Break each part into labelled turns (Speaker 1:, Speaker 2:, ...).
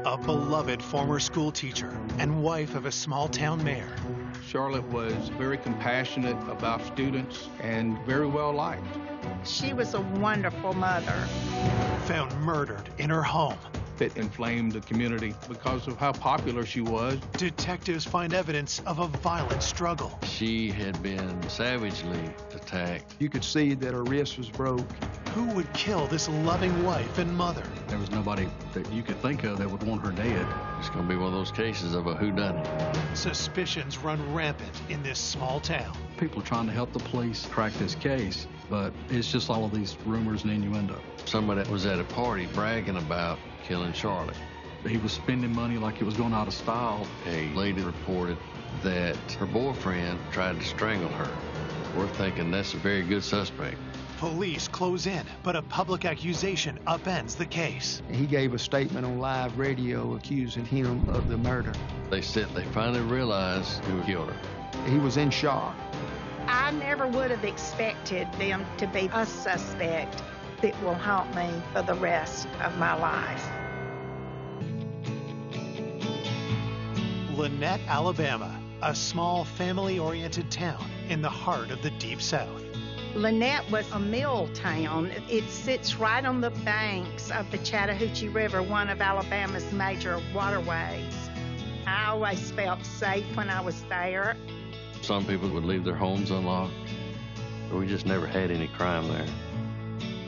Speaker 1: A beloved former school teacher and wife of a small-town mayor.
Speaker 2: Charlotte was very compassionate about students and very well liked.
Speaker 3: She was a wonderful mother.
Speaker 1: Found murdered in her home.
Speaker 2: It inflamed the community because of how popular she was.
Speaker 1: Detectives find evidence of a violent struggle.
Speaker 4: She had been savagely attacked.
Speaker 5: You could see that her wrist was broke.
Speaker 1: Who would kill this loving wife and mother?
Speaker 6: There was nobody that you could think of that would want her dead.
Speaker 4: It's going to be one of those cases of a whodunit.
Speaker 1: Suspicions run rampant in this small town.
Speaker 6: People are trying to help the police crack this case, but it's just all of these rumors and innuendo.
Speaker 4: Somebody was at a party bragging about killing Charlotte.
Speaker 6: He was spending money like it was going out of style.
Speaker 4: A lady reported that her boyfriend tried to strangle her. We're thinking that's a very good suspect.
Speaker 1: Police close in, but a public accusation upends the case.
Speaker 5: He gave a statement on live radio accusing him of the murder.
Speaker 4: They said they finally realized who killed her.
Speaker 5: He was in shock.
Speaker 3: I never would have expected them to be a suspect that will haunt me for the rest of my life.
Speaker 1: Lynette, Alabama, a small family-oriented town in the heart of the Deep South.
Speaker 3: Lynette was a mill town. It sits right on the banks of the Chattahoochee River, one of Alabama's major waterways. I always felt safe when I was there.
Speaker 4: Some people would leave their homes unlocked, but we just never had any crime there.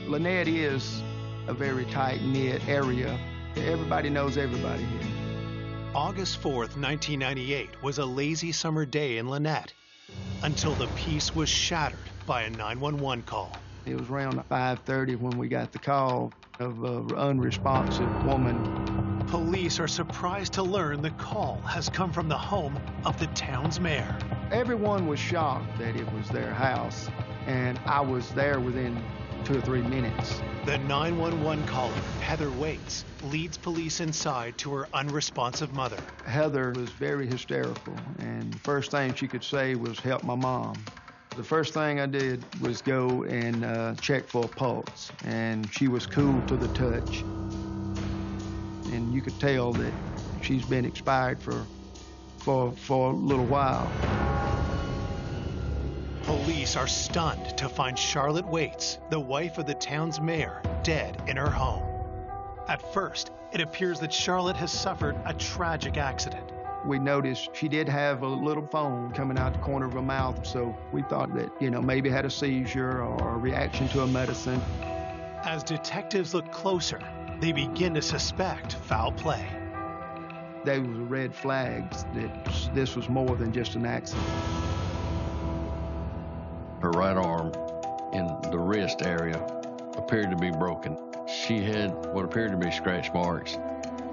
Speaker 5: Lynette is a very tight-knit area. Everybody knows everybody here.
Speaker 1: August 4th, 1998 was a lazy summer day in Lynette until the peace was shattered by a 911 call.
Speaker 5: It was around 5:30 when we got the call of an unresponsive woman.
Speaker 1: Police are surprised to learn the call has come from the home of the town's mayor.
Speaker 5: Everyone was shocked that it was their house, and I was there within 2 or 3 minutes.
Speaker 1: The 911 caller, Heather Waits, leads police inside to her unresponsive mother.
Speaker 5: Heather was very hysterical, and the first thing she could say was, "Help my mom." The first thing I did was go and check for a pulse, and she was cool to the touch. And you could tell that she's been expired for a little while.
Speaker 1: Police are stunned to find Charlotte Waits, the wife of the town's mayor, dead in her home. At first, it appears that Charlotte has suffered a tragic accident.
Speaker 5: We noticed she did have a little foam coming out the corner of her mouth, so we thought that, maybe had a seizure or a reaction to a medicine.
Speaker 1: As detectives look closer, they begin to suspect foul play.
Speaker 5: There was red flags that this was more than just an accident.
Speaker 4: Her right arm in the wrist area appeared to be broken. She had what appeared to be scratch marks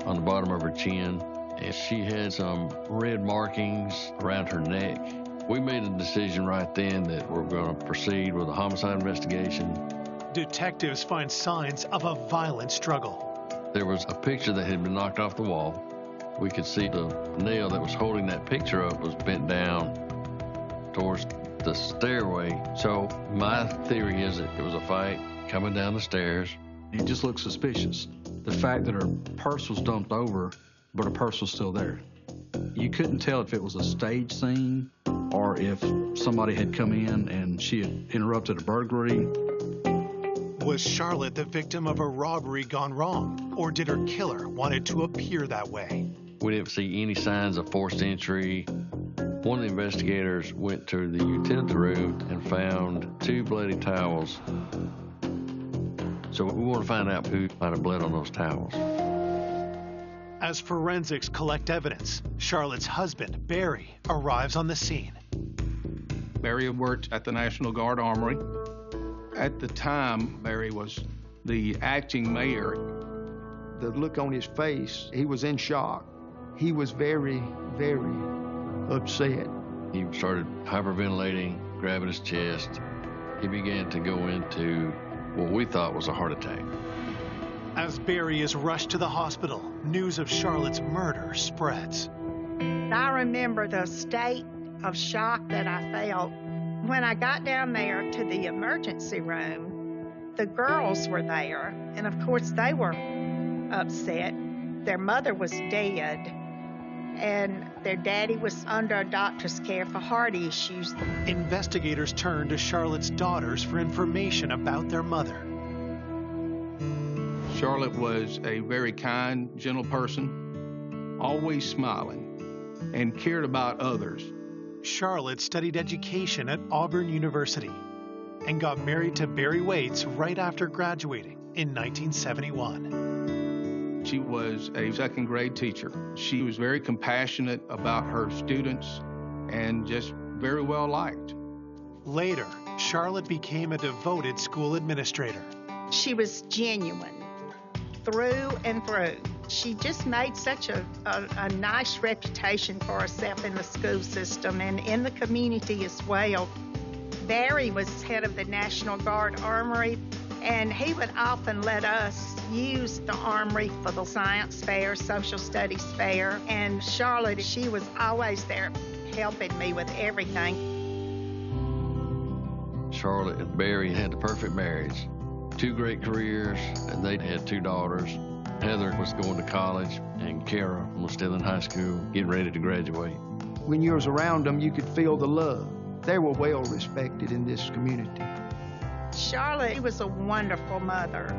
Speaker 4: on the bottom of her chin, and she had some red markings around her neck. We made a decision right then that we're going to proceed with a homicide investigation.
Speaker 1: Detectives find signs of a violent struggle.
Speaker 4: There was a picture that had been knocked off the wall. We could see the nail that was holding that picture up was bent down towards the stairway. So my theory is that it was a fight coming down the stairs.
Speaker 6: It just looked suspicious. The fact that her purse was dumped over, but her purse was still there. You couldn't tell if it was a stage scene or if somebody had come in and she had interrupted a burglary.
Speaker 1: Was Charlotte the victim of a robbery gone wrong, or did her killer want it to appear that way?
Speaker 4: We didn't see any signs of forced entry. One of the investigators went to the utility room and found 2 bloody towels. So we want to find out who might have bled on those towels.
Speaker 1: As forensics collect evidence, Charlotte's husband, Barry, arrives on the scene.
Speaker 2: Barry worked at the National Guard Armory. At the time, Barry was the acting mayor.
Speaker 5: The look on his face, he was in shock. He was very, very upset.
Speaker 4: He started hyperventilating, grabbing his chest. He began to go into what we thought was a heart attack.
Speaker 1: As Barry is rushed to the hospital, news of Charlotte's murder spreads.
Speaker 3: I remember the state of shock that I felt when I got down there to the emergency room. The girls were there, and of course they were upset. Their mother was dead, and their daddy was under a doctor's care for heart issues.
Speaker 1: Investigators turned to Charlotte's daughters for information about their mother.
Speaker 2: Charlotte was a very kind, gentle person, always smiling, and cared about others.
Speaker 1: Charlotte studied education at Auburn University and got married to Barry Waits right after graduating in 1971.
Speaker 2: She was a second-grade teacher. She was very compassionate about her students and just very well liked.
Speaker 1: Later, Charlotte became a devoted school administrator.
Speaker 3: She was genuine through and through. She just made such a nice reputation for herself in the school system and in the community as well. Barry was head of the National Guard Armory, and he would often let us use the armory for the science fair, social studies fair. And Charlotte, she was always there helping me with everything.
Speaker 4: Charlotte and Barry had the perfect marriage. 2 great careers, and they had 2 daughters. Heather was going to college, and Kara was still in high school, getting ready to graduate.
Speaker 5: When you was around them, you could feel the love. They were well respected in this community.
Speaker 3: Charlotte was a wonderful mother.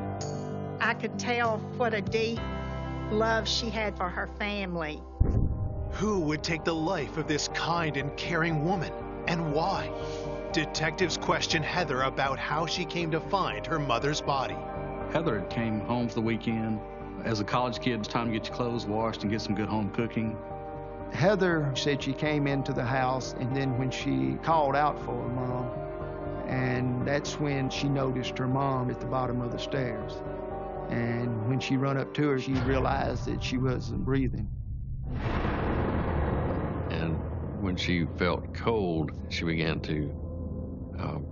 Speaker 3: I could tell what a deep love she had for her family.
Speaker 1: Who would take the life of this kind and caring woman, and why? Detectives question Heather about how she came to find her mother's body.
Speaker 6: Heather came home for the weekend. As a college kid, it's time to get your clothes washed and get some good home cooking.
Speaker 5: Heather said she came into the house, and then when she called out for her mom, and that's when she noticed her mom at the bottom of the stairs. And when she run up to her, she realized that she wasn't breathing.
Speaker 4: And when she felt cold, she began to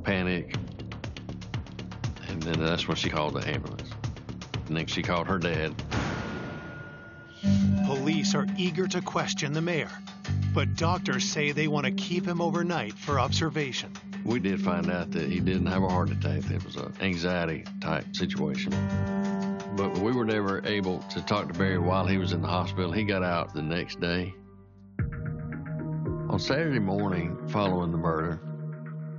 Speaker 4: panic. And then that's when she called the ambulance. And then she called her dad.
Speaker 1: Police are eager to question the mayor, but doctors say they want to keep him overnight for observation.
Speaker 4: We did find out that he didn't have a heart attack. It was an anxiety-type situation. But we were never able to talk to Barry while he was in the hospital. He got out the next day. On Saturday morning following the murder,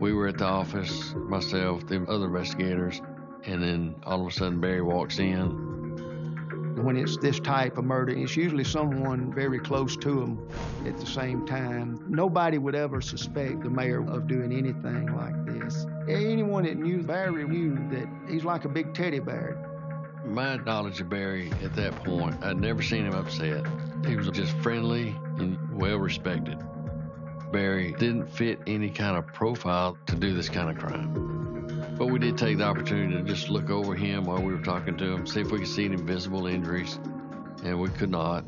Speaker 4: we were at the office, myself, the other investigators, and then all of a sudden Barry walks in.
Speaker 5: When it's this type of murder, it's usually someone very close to him at the same time. Nobody would ever suspect the mayor of doing anything like this. Anyone that knew Barry knew that he's like a big teddy bear.
Speaker 4: My knowledge of Barry at that point, I'd never seen him upset. He was just friendly and well respected. Barry didn't fit any kind of profile to do this kind of crime. But we did take the opportunity to just look over him while we were talking to him, see if we could see any visible injuries, and we could not.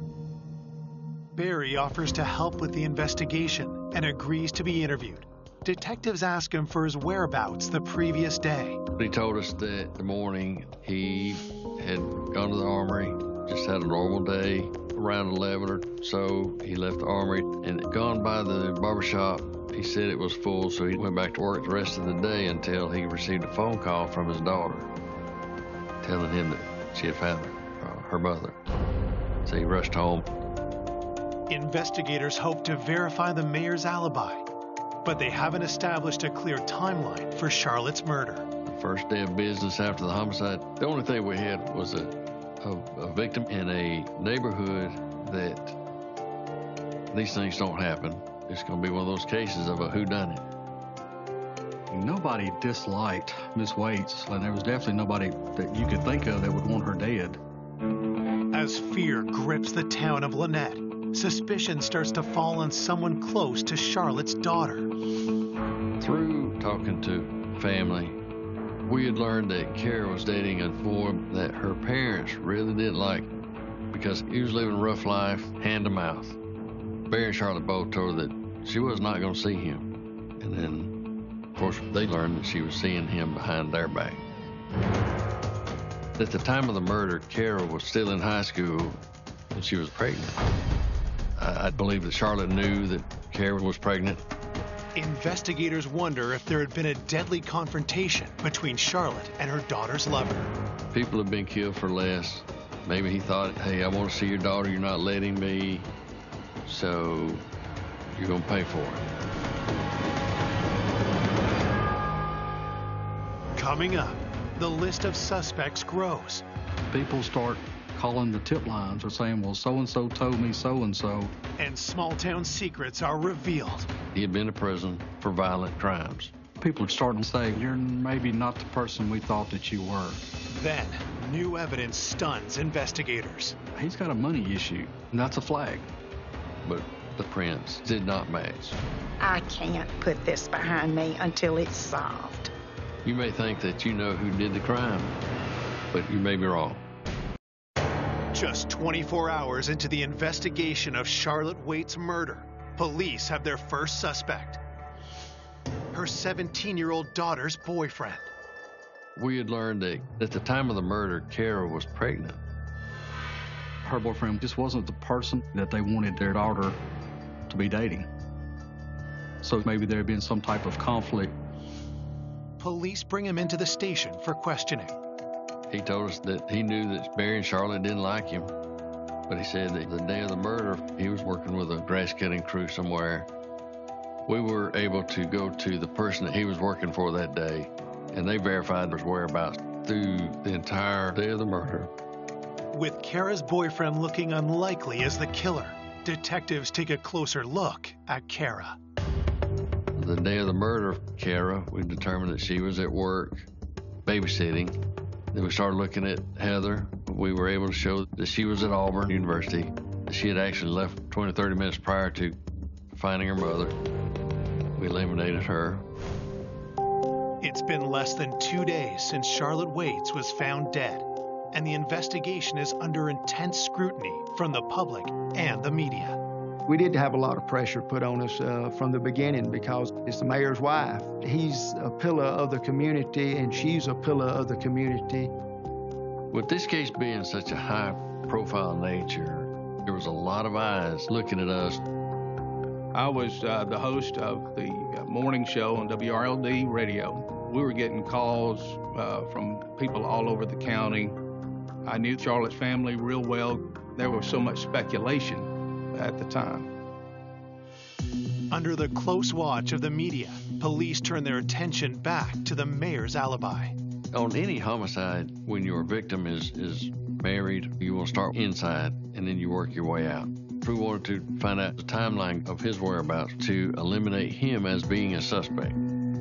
Speaker 1: Barry offers to help with the investigation and agrees to be interviewed. Detectives ask him for his whereabouts the previous day.
Speaker 4: He told us that in the morning he had gone to the armory, just had a normal day. Around 11 or so, he left the armory and gone by the barbershop. He said it was full, so he went back to work the rest of the day until he received a phone call from his daughter telling him that she had found her mother. So he rushed home.
Speaker 1: Investigators hope to verify the mayor's alibi, but they haven't established a clear timeline for Charlotte's murder.
Speaker 4: The first day of business after the homicide, the only thing we had was a victim in a neighborhood that these things don't happen. It's going to be one of those cases of a whodunit.
Speaker 6: Nobody disliked Miss Waits, and there was definitely nobody that you could think of that would want her dead.
Speaker 1: As fear grips the town of Lynette, suspicion starts to fall on someone close to Charlotte's daughter.
Speaker 4: Through talking to family, we had learned that Kara was dating a boy that her parents really didn't like because he was living a rough life, hand to mouth. Barry and Charlotte both told her that she was not going to see him. And then, of course, they learned that she was seeing him behind their back. At the time of the murder, Kara was still in high school and she was pregnant. I believe that Charlotte knew that Kara was pregnant.
Speaker 1: Investigators wonder if there had been a deadly confrontation between Charlotte and her daughter's lover.
Speaker 4: People have been killed for less Maybe he thought, hey, I want to see your daughter, you're not letting me, so you're going to pay for it.
Speaker 1: Coming up, the list of suspects grows.
Speaker 6: People start calling the tip lines or saying, well, so-and-so told me so-and-so.
Speaker 1: And small-town secrets are revealed.
Speaker 4: He had been to prison for violent crimes.
Speaker 6: People are starting to say, you're maybe not the person we thought that you were.
Speaker 1: Then, new evidence stuns investigators.
Speaker 6: He's got a money issue, and that's a flag.
Speaker 4: But the prints did not match.
Speaker 3: I can't put this behind me until it's solved.
Speaker 4: You may think that you know who did the crime, but you may be wrong.
Speaker 1: Just 24 hours into the investigation of Charlotte Waite's murder, police have their first suspect. Her 17-year-old daughter's boyfriend.
Speaker 4: We had learned that at the time of the murder, Kara was pregnant.
Speaker 6: Her boyfriend just wasn't the person that they wanted their daughter to be dating. So maybe there had been some type of conflict.
Speaker 1: Police bring him into the station for questioning.
Speaker 4: He told us that he knew that Barry and Charlotte didn't like him, but he said that the day of the murder, he was working with a grass cutting crew somewhere. We were able to go to the person that he was working for that day, and they verified his whereabouts through the entire day of the murder.
Speaker 1: With Kara's boyfriend looking unlikely as the killer, detectives take a closer look at Kara.
Speaker 4: The day of the murder of Kara, we determined that she was at work babysitting. Then we started looking at Heather. We were able to show that she was at Auburn University. She had actually left 20, 30 minutes prior to finding her mother. We eliminated her.
Speaker 1: It's been less than 2 days since Charlotte Waits was found dead, and the investigation is under intense scrutiny from the public and the media.
Speaker 5: We did have a lot of pressure put on us from the beginning because it's the mayor's wife. He's a pillar of the community, and she's a pillar of the community.
Speaker 4: With this case being such a high-profile nature, there was a lot of eyes looking at us.
Speaker 2: I was the host of the morning show on WRLD radio. We were getting calls from people all over the county. I knew Charlotte's family real well. There was so much speculation at the time.
Speaker 1: Under the close watch of the media, police turn their attention back to the mayor's alibi.
Speaker 4: On any homicide, when your victim is married, you will start inside and then you work your way out. We wanted to find out the timeline of his whereabouts to eliminate him as being a suspect.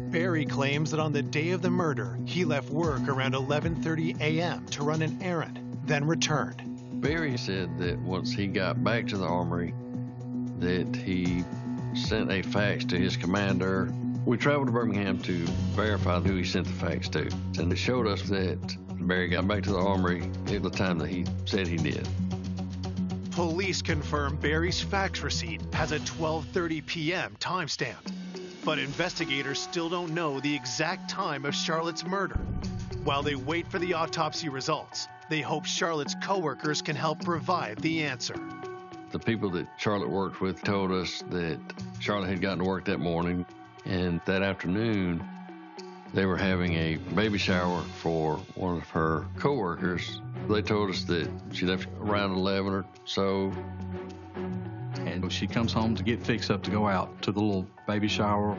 Speaker 1: Barry claims that on the day of the murder, he left work around 11:30 a.m. to run an errand, then returned.
Speaker 4: Barry said that once he got back to the armory, that he sent a fax to his commander. We traveled to Birmingham to verify who he sent the fax to, and it showed us that Barry got back to the armory at the time that he said he did.
Speaker 1: Police confirm Barry's fax receipt has a 12:30 p.m. timestamp, but investigators still don't know the exact time of Charlotte's murder. While they wait for the autopsy results, they hope Charlotte's coworkers can help provide the answer.
Speaker 4: The people that Charlotte worked with told us that Charlotte had gotten to work that morning, and that afternoon they were having a baby shower for one of her coworkers. They told us that she left around 11 or so.
Speaker 6: And she comes home to get fixed up to go out to the little baby shower.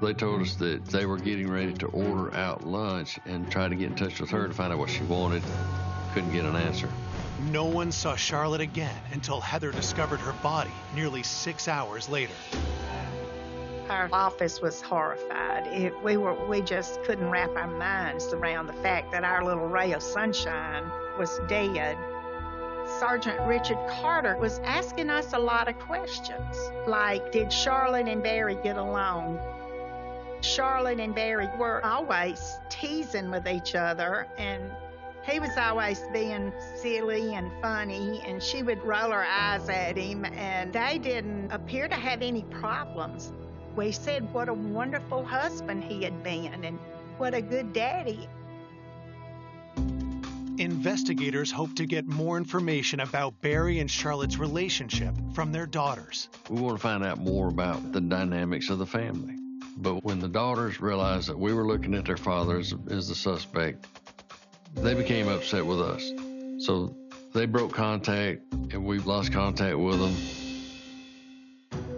Speaker 4: They told us that they were getting ready to order out lunch and try to get in touch with her to find out what she wanted. Couldn't get an answer.
Speaker 1: No one saw Charlotte again until Heather discovered her body nearly 6 hours later.
Speaker 3: Our office was horrified. We just couldn't wrap our minds around the fact that our little ray of sunshine was dead. Sergeant Richard Carter was asking us a lot of questions, like, did Charlotte and Barry get along? Charlotte and Barry were always teasing with each other, and he was always being silly and funny, and she would roll her eyes at him, and they didn't appear to have any problems. We said what a wonderful husband he had been, and what a good daddy.
Speaker 1: Investigators hope to get more information about Barry and Charlotte's relationship from their daughters.
Speaker 4: We want to find out more about the dynamics of the family. But when the daughters realized that we were looking at their father as the suspect, they became upset with us. So They broke contact, and we've lost contact with them.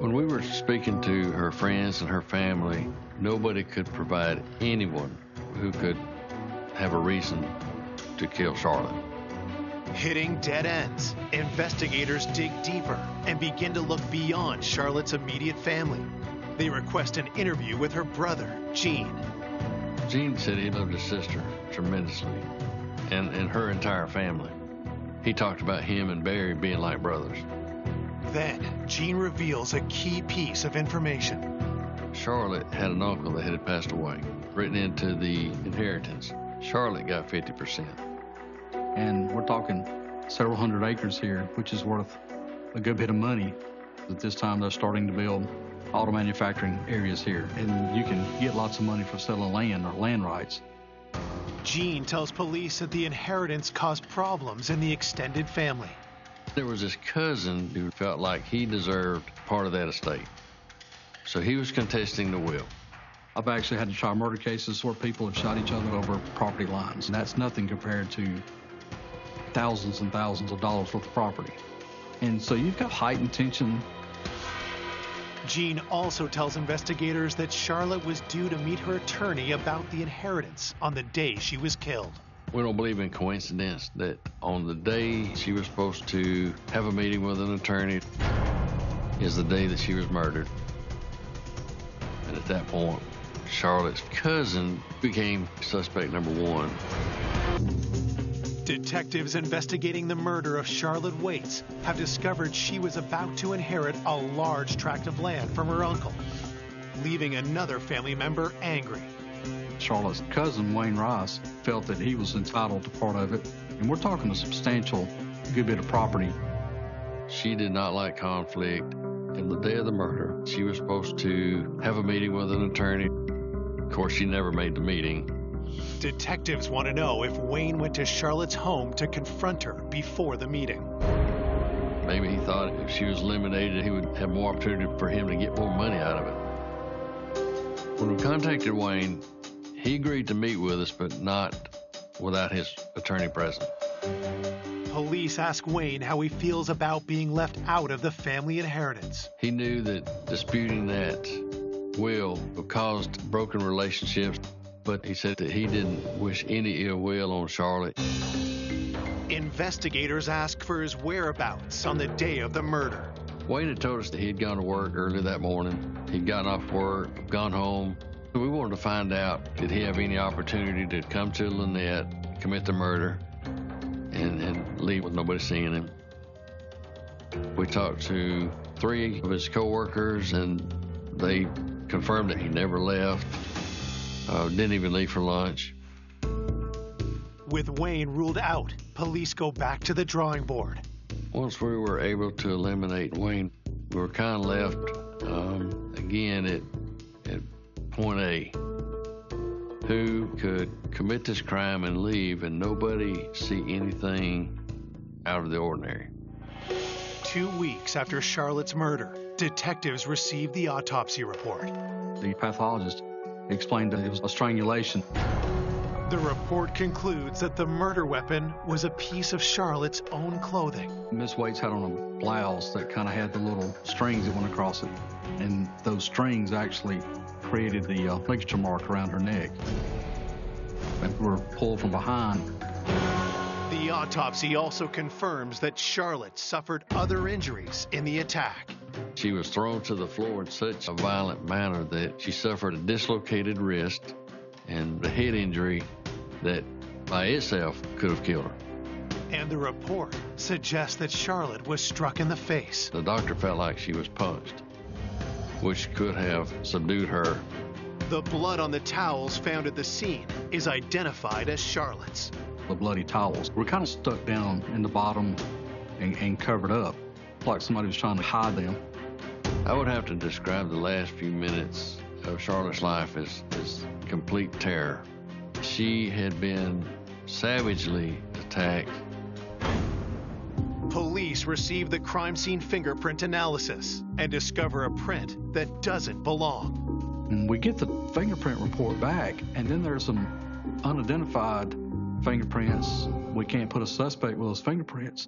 Speaker 4: When we were speaking to her friends and her family, nobody could provide anyone who could have a reason to kill Charlotte.
Speaker 1: Hitting dead ends, investigators dig deeper and begin to look beyond Charlotte's immediate family. They request an interview with her brother, Gene.
Speaker 4: Gene said he loved his sister tremendously, and her entire family. He talked about him and Barry being like brothers.
Speaker 1: Then, Gene reveals a key piece of information.
Speaker 4: Charlotte had an uncle that had passed away. Written into the inheritance, Charlotte got 50%.
Speaker 6: And we're talking several hundred acres here, which is worth a good bit of money. At this time, they're starting to build auto manufacturing areas here, and you can get lots of money for selling land or land rights.
Speaker 1: Gene tells police that the inheritance caused problems in the extended family.
Speaker 4: There was this cousin who felt like he deserved part of that estate. So he was contesting the will.
Speaker 6: I've actually had to try murder cases where people have shot each other over property lines, and that's nothing compared to thousands and thousands of dollars worth of property. And so you've got heightened tension.
Speaker 1: Gene also tells investigators that Charlotte was due to meet her attorney about the inheritance on the day she was killed.
Speaker 4: We don't believe in coincidence that on the day she was supposed to have a meeting with an attorney is the day that she was murdered. And at that point, Charlotte's cousin became suspect number one.
Speaker 1: Detectives investigating the murder of Charlotte Waits have discovered she was about to inherit a large tract of land from her uncle, leaving another family member angry.
Speaker 6: Charlotte's cousin, Wayne Rice, felt that he was entitled to part of it, and we're talking a substantial good bit of property.
Speaker 4: She did not like conflict. And the day of the murder, she was supposed to have a meeting with an attorney. Of course, she never made the meeting.
Speaker 1: Detectives want to know if Wayne went to Charlotte's home to confront her before the meeting.
Speaker 4: Maybe he thought if she was eliminated, he would have more opportunity for him to get more money out of it. When we contacted Wayne, he agreed to meet with us, but not without his attorney present.
Speaker 1: Police ask Wayne how he feels about being left out of the family inheritance.
Speaker 4: He knew that disputing that will caused broken relationships, but he said that he didn't wish any ill will on Charlotte.
Speaker 1: Investigators ask for his whereabouts on the day of the murder.
Speaker 4: Wayne had told us that he'd gone to work early that morning. He'd gotten off work, gone home. We wanted to find out, did he have any opportunity to come to Lynette, commit the murder, and leave with nobody seeing him. We talked to 3 of his co-workers, and they confirmed that he never left, didn't even leave for lunch.
Speaker 1: With Wayne ruled out, police go back to the drawing board.
Speaker 4: Once we were able to eliminate Wayne, we were kind of left, again, at point A. Who could commit this crime and leave and nobody see anything out of the ordinary?
Speaker 1: 2 weeks after Charlotte's murder, detectives received the autopsy report.
Speaker 6: The pathologist explained that it was a strangulation.
Speaker 1: The report concludes that the murder weapon was a piece of Charlotte's own clothing.
Speaker 6: Miss Waits had on a blouse that kind of had the little strings that went across it, and those strings actually created the ligature mark around her neck. And were pulled from behind.
Speaker 1: The autopsy also confirms that Charlotte suffered other injuries in the attack.
Speaker 4: She was thrown to the floor in such a violent manner that she suffered a dislocated wrist and a head injury that by itself could have killed her.
Speaker 1: And the report suggests that Charlotte was struck in the face.
Speaker 4: The doctor felt like she was punched, which could have subdued her.
Speaker 1: The blood on the towels found at the scene is identified as Charlotte's.
Speaker 6: The bloody towels were kind of stuck down in the bottom and covered up, like somebody was trying to hide them.
Speaker 4: I would have to describe the last few minutes of Charlotte's life as complete terror. She had been savagely attacked.
Speaker 1: Police receive the crime scene fingerprint analysis and discover a print that doesn't belong.
Speaker 6: And we get the fingerprint report back, and then there's some unidentified fingerprints. We can't put a suspect with those fingerprints.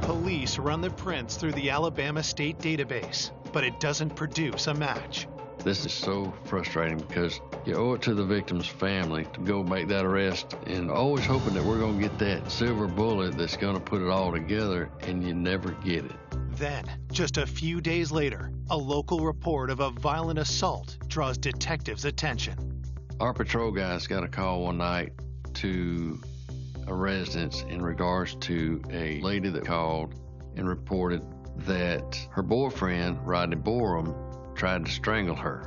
Speaker 1: Police run the prints through the Alabama State database, but it doesn't produce a match.
Speaker 4: This is so frustrating because you owe it to the victim's family to go make that arrest and always hoping that we're going to get that silver bullet that's going to put it all together, and you never get it.
Speaker 1: Then, just a few days later, a local report of a violent assault draws detectives' attention.
Speaker 4: Our patrol guys got a call one night to a residence in regards to a lady that called and reported that her boyfriend, Rodney Borum, tried to strangle her.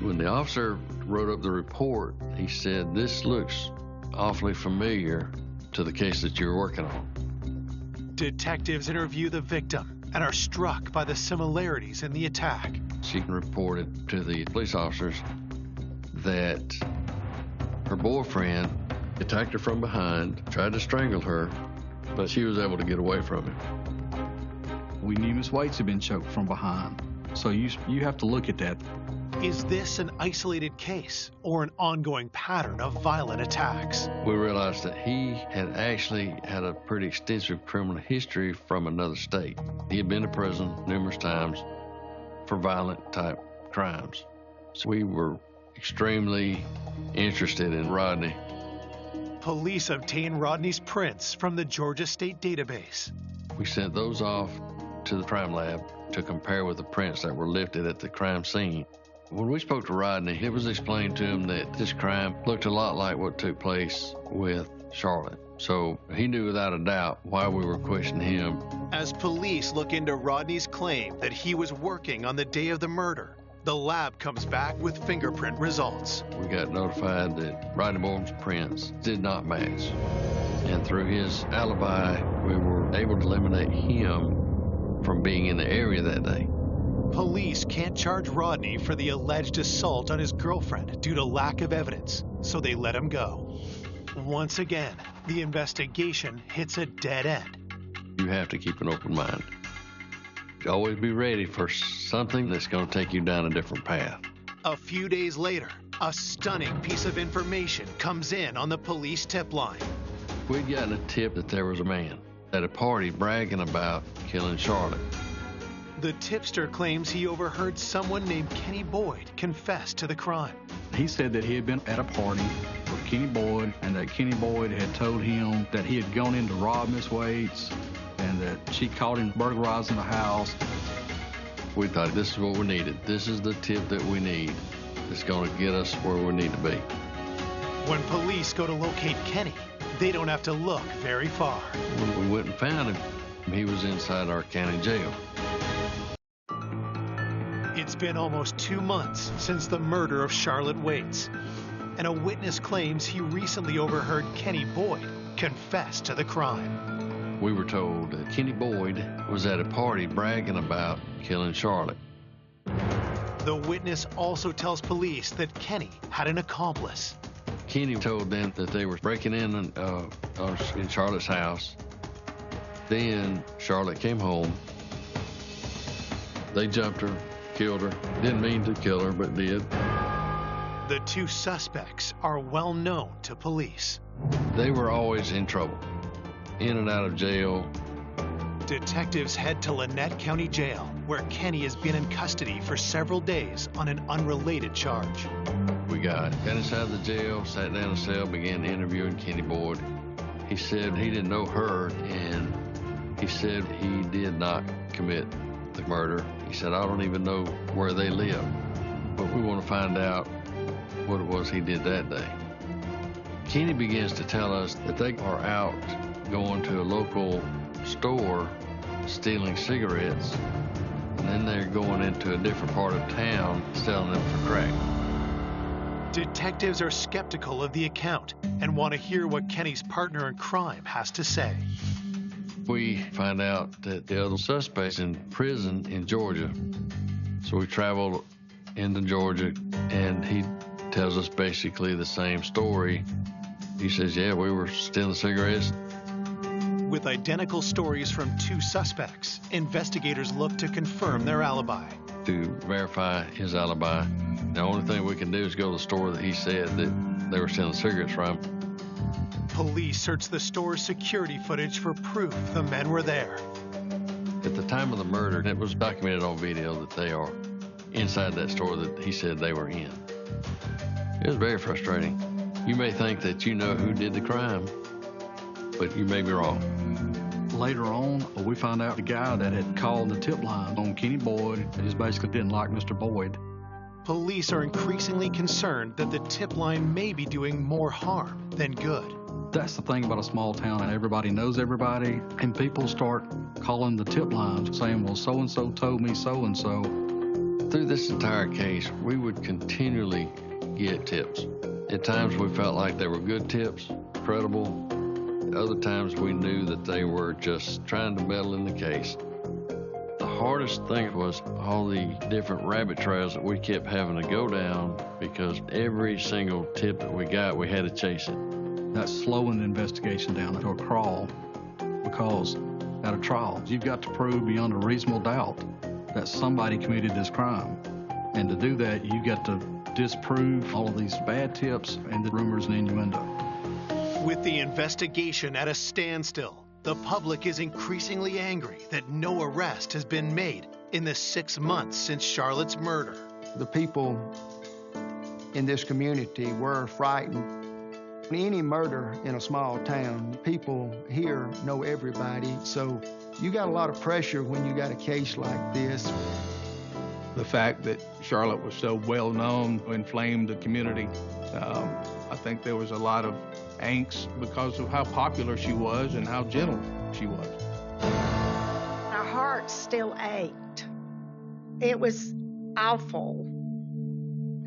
Speaker 4: When the officer wrote up the report, he said, "This looks awfully familiar to the case that you're working on."
Speaker 1: Detectives interview the victim and are struck by the similarities in the attack.
Speaker 4: She reported to the police officers that her boyfriend attacked her from behind, tried to strangle her, but she was able to get away from him.
Speaker 6: We knew Miss Waits had been choked from behind, so you have to look at that.
Speaker 1: Is this an isolated case or an ongoing pattern of violent attacks?
Speaker 4: We realized that he had actually had a pretty extensive criminal history from another state. He had been to prison numerous times for violent type crimes. So we were extremely interested in Rodney.
Speaker 1: Police obtain Rodney's prints from the Georgia State database.
Speaker 4: We sent those off to the crime lab to compare with the prints that were lifted at the crime scene. When we spoke to Rodney, it was explained to him that this crime looked a lot like what took place with Charlotte. So he knew without a doubt why we were questioning him.
Speaker 1: As police look into Rodney's claim that he was working on the day of the murder, the lab comes back with fingerprint results.
Speaker 4: We got notified that Rodney Borum's prints did not match. And through his alibi, we were able to eliminate him from being in the area that day.
Speaker 1: Police can't charge Rodney for the alleged assault on his girlfriend due to lack of evidence, so they let him go. Once again, the investigation hits a dead end.
Speaker 4: You have to keep an open mind. Always be ready for something that's going to take you down a different path.
Speaker 1: A few days later, a stunning piece of information comes in on the police tip line.
Speaker 4: We'd gotten a tip that there was a man at a party bragging about killing Charlotte.
Speaker 1: The tipster claims he overheard someone named Kenny Boyd confess to the crime.
Speaker 6: He said that he had been at a party with Kenny Boyd, and that Kenny Boyd had told him that he had gone in to rob Miss Waits, and that she caught him burglarizing the house.
Speaker 4: We thought this is what we needed. This is the tip that we need. It's going to get us where we need to be.
Speaker 1: When police go to locate Kenny, they don't have to look very far.
Speaker 4: When we went and found him, he was inside our county jail.
Speaker 1: It's been almost 2 months since the murder of Charlotte Waits, and a witness claims he recently overheard Kenny Boyd confess to the crime.
Speaker 4: We were told that Kenny Boyd was at a party bragging about killing Charlotte.
Speaker 1: The witness also tells police that Kenny had an accomplice.
Speaker 4: Kenny told them that they were breaking in Charlotte's house. Then Charlotte came home. They jumped her, killed her. Didn't mean to kill her, but did.
Speaker 1: The two suspects are well known to police.
Speaker 4: They were always in trouble, in and out of jail.
Speaker 1: Detectives head to Lynette County Jail, where Kenny has been in custody for several days on an unrelated charge.
Speaker 4: We got inside the jail, sat down in a cell, began interviewing Kenny Boyd. He said he didn't know her, and he said he did not commit the murder. He said, I don't even know where they live, but we want to find out what it was he did that day. Kenny begins to tell us that they are out going to a local store stealing cigarettes, and then they're going into a different part of town selling them for crack.
Speaker 1: Detectives are skeptical of the account and want to hear what Kenny's partner in crime has to say.
Speaker 4: We find out that the other suspect's in prison in Georgia. So we traveled into Georgia, and he tells us basically the same story. He says, yeah, we were stealing cigarettes.
Speaker 1: With identical stories from two suspects, investigators look to confirm their alibi.
Speaker 4: To verify his alibi, the only thing we can do is go to the store that he said that they were stealing cigarettes from.
Speaker 1: Police searched the store's security footage for proof the men were there.
Speaker 4: At the time of the murder, it was documented on video that they are inside that store that he said they were in. It was very frustrating. You may think that you know who did the crime, but you may be wrong.
Speaker 6: Later on, we found out the guy that had called the tip line on Kenny Boyd just basically didn't like Mr. Boyd.
Speaker 1: Police are increasingly concerned that the tip line may be doing more harm than good.
Speaker 6: That's the thing about a small town, and everybody knows everybody, and people start calling the tip line saying, well, so-and-so told me so-and-so.
Speaker 4: Through this entire case, we would continually get tips. At times we felt like they were good tips, credible. Other times we knew that they were just trying to meddle in the case. The hardest thing was all the different rabbit trails that we kept having to go down because every single tip that we got, we had to chase it.
Speaker 6: That's slowing the investigation down to a crawl, because at a trial, you've got to prove beyond a reasonable doubt that somebody committed this crime. And to do that, you've got to disprove all of these bad tips and the rumors and innuendo.
Speaker 1: With the investigation at a standstill, the public is increasingly angry that no arrest has been made in the 6 months since Charlotte's murder.
Speaker 5: The people in this community were frightened. Any murder in a small town, people here know everybody, so you got a lot of pressure when you got a case like this.
Speaker 2: The fact that Charlotte was so well known inflamed the community. I think there was a lot of angst because of how popular she was and how gentle she was.
Speaker 3: My heart still ached. It was awful.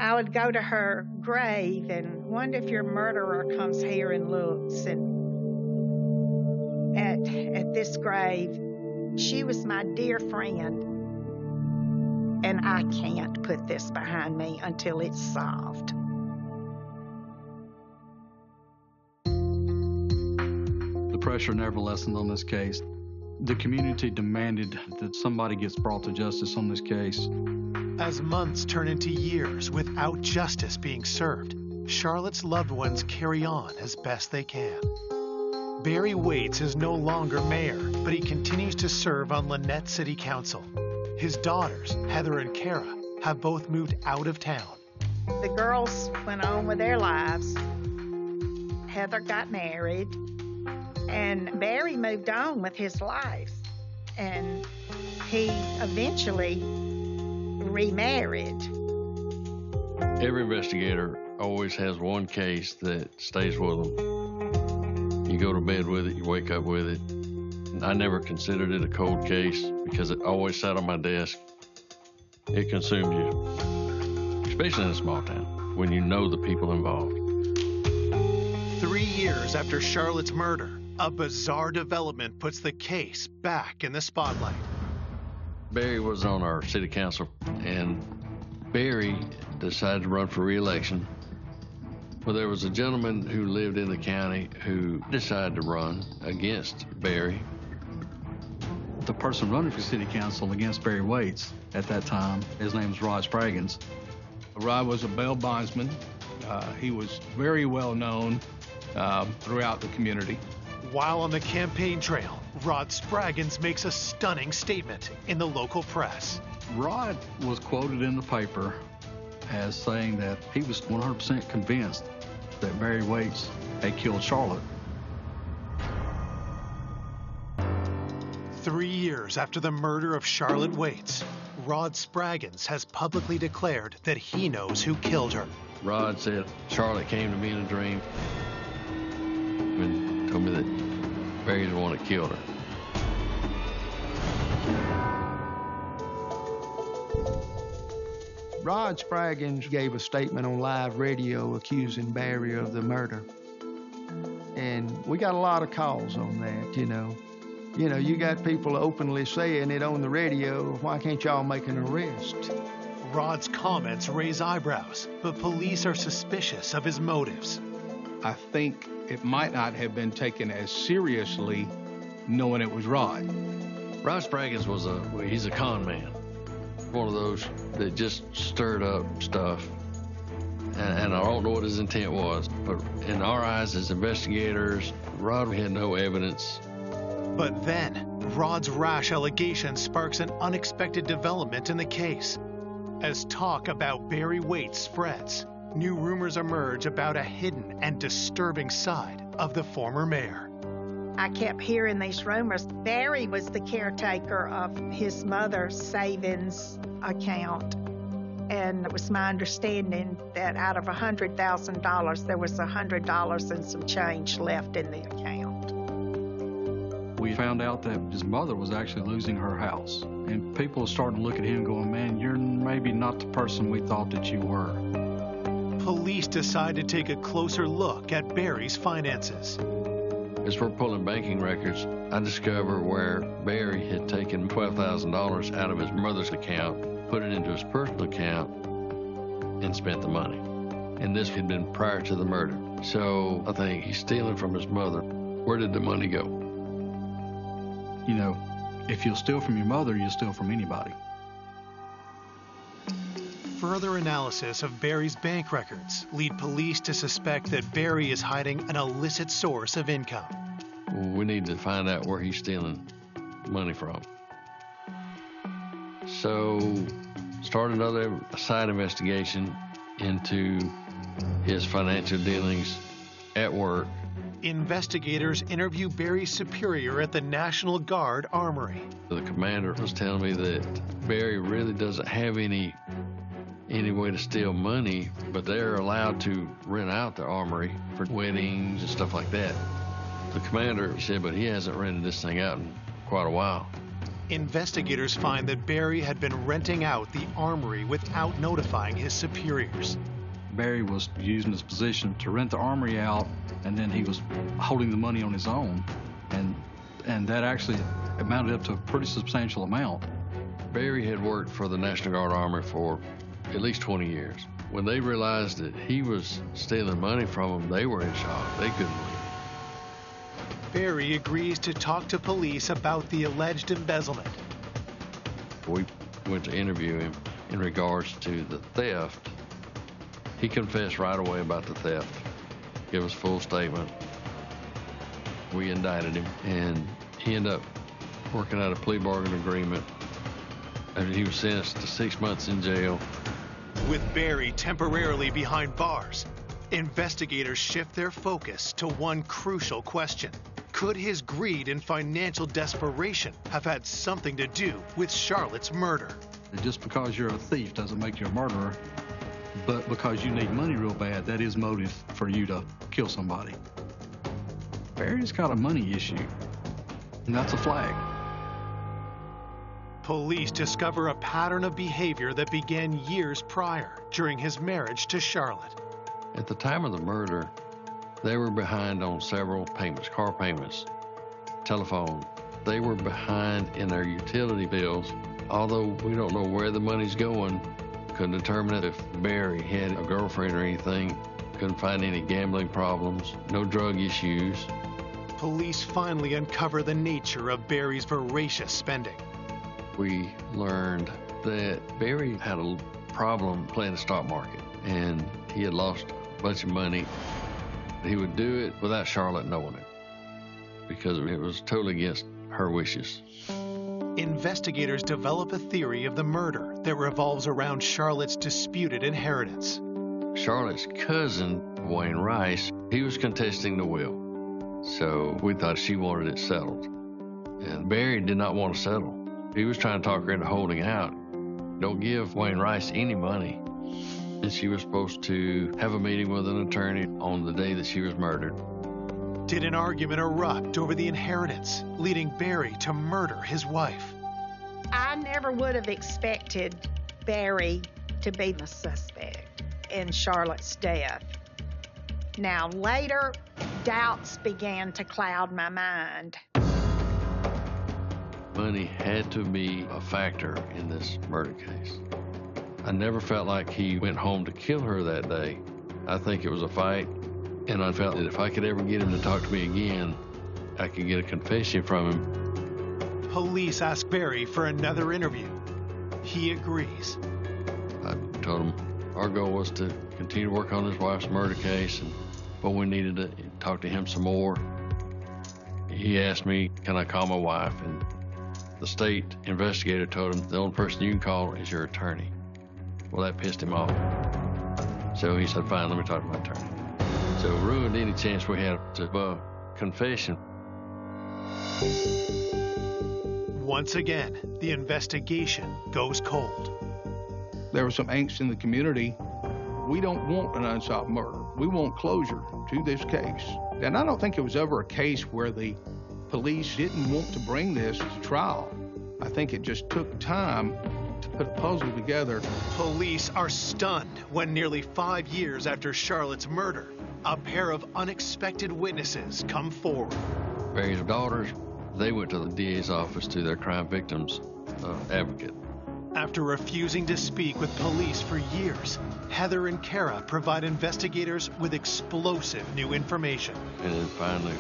Speaker 3: I would go to her grave and wonder if your murderer comes here and looks. And at this grave, she was my dear friend. And I can't put this behind me until it's solved.
Speaker 6: The pressure never lessened on this case. The community demanded that somebody gets brought to justice on this case.
Speaker 1: As months turn into years without justice being served, Charlotte's loved ones carry on as best they can. Barry Waits is no longer mayor, but he continues to serve on Lynette City Council. His daughters, Heather and Kara, have both moved out of town.
Speaker 3: The girls went on with their lives. Heather got married, and Barry moved on with his life. And he eventually remarried.
Speaker 4: Every investigator always has one case that stays with them. You go to bed with it, you wake up with it. I never considered it a cold case because it always sat on my desk. It consumes you, especially in a small town, when you know the people involved.
Speaker 1: 3 years after Charlotte's murder, a bizarre development puts the case back in the spotlight.
Speaker 4: Barry was on our city council, and Barry decided to run for re-election. Well, there was a gentleman who lived in the county who decided to run against Barry.
Speaker 6: The person running for city council against Barry Waits at that time, his name was Rod Spraggins.
Speaker 2: Rod was a bail bondsman. He was very well known throughout the community.
Speaker 1: While on the campaign trail, Rod Spraggins makes a stunning statement in the local press.
Speaker 6: Rod was quoted in the paper as saying that he was 100% convinced that Barry Waits had killed Charlotte.
Speaker 1: 3 years after the murder of Charlotte Waits, Rod Spraggins has publicly declared that he knows who killed her.
Speaker 4: Rod said, Charlotte came to me in a dream and told me that Barry's the one that killed her.
Speaker 5: Rod Spraggins gave a statement on live radio accusing Barry of the murder. And we got a lot of calls on that, you know. You got people openly saying it on the radio. Why can't y'all make an arrest?
Speaker 1: Rod's comments raise eyebrows, but police are suspicious of his motives.
Speaker 2: I think it might not have been taken as seriously knowing it was Rod.
Speaker 4: Rod Spraggins he's a con man. One of those that just stirred up stuff. and I don't know what his intent was, but in our eyes as investigators, Rod had no evidence.
Speaker 1: But then, Rod's rash allegation sparks an unexpected development in the case. As talk about Barry Waite spreads, new rumors emerge about a hidden and disturbing side of the former mayor.
Speaker 3: I kept hearing these rumors. Barry was the caretaker of his mother's savings account. And it was my understanding that out of $100,000, there was $100 and some change left in the account.
Speaker 6: We found out that his mother was actually losing her house. And people started to look at him going, man, you're maybe not the person we thought that you were.
Speaker 1: Police decide to take a closer look at Barry's finances.
Speaker 4: As we're pulling banking records, I discover where Barry had taken $12,000 out of his mother's account, put it into his personal account, and spent the money. And this had been prior to the murder. So I think he's stealing from his mother. Where did the money go?
Speaker 6: You know, if you'll steal from your mother, you'll steal from anybody.
Speaker 1: Further analysis of Barry's bank records lead police to suspect that Barry is hiding an illicit source of income.
Speaker 4: We need to find out where he's stealing money from. So, start another side investigation into his financial dealings at work.
Speaker 1: Investigators interview Barry's superior at the National Guard Armory.
Speaker 4: The commander was telling me that Barry really doesn't have any way to steal money, but they're allowed to rent out the armory for weddings and stuff like that. The commander said, but he hasn't rented this thing out in quite a while.
Speaker 1: Investigators find that Barry had been renting out the armory without notifying his superiors.
Speaker 6: Barry was using his position to rent the armory out, and then he was holding the money on his own, and that actually amounted up to a pretty substantial amount.
Speaker 4: Barry had worked for the National Guard Armory for at least 20 years. When they realized that he was stealing money from them, they were in shock. They couldn't believe it.
Speaker 1: Barry agrees to talk to police about the alleged embezzlement.
Speaker 4: We went to interview him in regards to the theft. He confessed right away about the theft, gave us a full statement. We indicted him, and he ended up working out a plea bargain agreement, and he was sentenced to 6 months in jail.
Speaker 1: With Barry temporarily behind bars, investigators shift their focus to one crucial question. Could his greed and financial desperation have had something to do with Charlotte's murder?
Speaker 6: Just because you're a thief doesn't make you a murderer, but because you need money real bad, that is motive for you to kill somebody. Barry's got a money issue, and that's a flag.
Speaker 1: Police discover a pattern of behavior that began years prior, during his marriage to Charlotte.
Speaker 4: At the time of the murder, they were behind on several payments, car payments, telephone. They were behind in their utility bills. Although we don't know where the money's going, couldn't determine if Barry had a girlfriend or anything, couldn't find any gambling problems, no drug issues.
Speaker 1: Police finally uncover the nature of Barry's voracious spending.
Speaker 4: We learned that Barry had a problem playing the stock market, and he had lost a bunch of money. He would do it without Charlotte knowing it, because it was totally against her wishes.
Speaker 1: Investigators develop a theory of the murder that revolves around Charlotte's disputed inheritance.
Speaker 4: Charlotte's cousin, Wayne Rice, he was contesting the will, so we thought she wanted it settled. And Barry did not want to settle. He was trying to talk her into holding out. Don't give Wayne Rice any money. And she was supposed to have a meeting with an attorney on the day that she was murdered.
Speaker 1: Did an argument erupt over the inheritance, leading Barry to murder his wife?
Speaker 3: I never would have expected Barry to be the suspect in Charlotte's death. Now, later, doubts began to cloud my mind.
Speaker 4: Money had to be a factor in this murder case. I never felt like he went home to kill her that day. I think it was a fight, and I felt that if I could ever get him to talk to me again, I could get a confession from him.
Speaker 1: Police ask Barry for another interview. He agrees.
Speaker 4: I told him Our goal was to continue to work on his wife's murder case, but we needed to talk to him some more. He asked me, can I call my wife? And the state investigator told him the only person you can call is your attorney. Well, that pissed him off. So he said, fine, let me talk to my attorney. So it ruined any chance we had to confession.
Speaker 1: Once again, the investigation goes cold.
Speaker 2: There was some angst in the community. We don't want an unsolved murder. We want closure to this case. And I don't think it was ever a case where the police didn't want to bring this to trial. I think it just took time to put a puzzle together.
Speaker 1: Police are stunned when nearly 5 years after Charlotte's murder, a pair of unexpected witnesses come forward.
Speaker 4: Barry's daughters, they went to the DA's office to their crime victims advocate.
Speaker 1: After refusing to speak with police for years, Heather and Kara provide investigators with explosive new information.
Speaker 4: And then finally,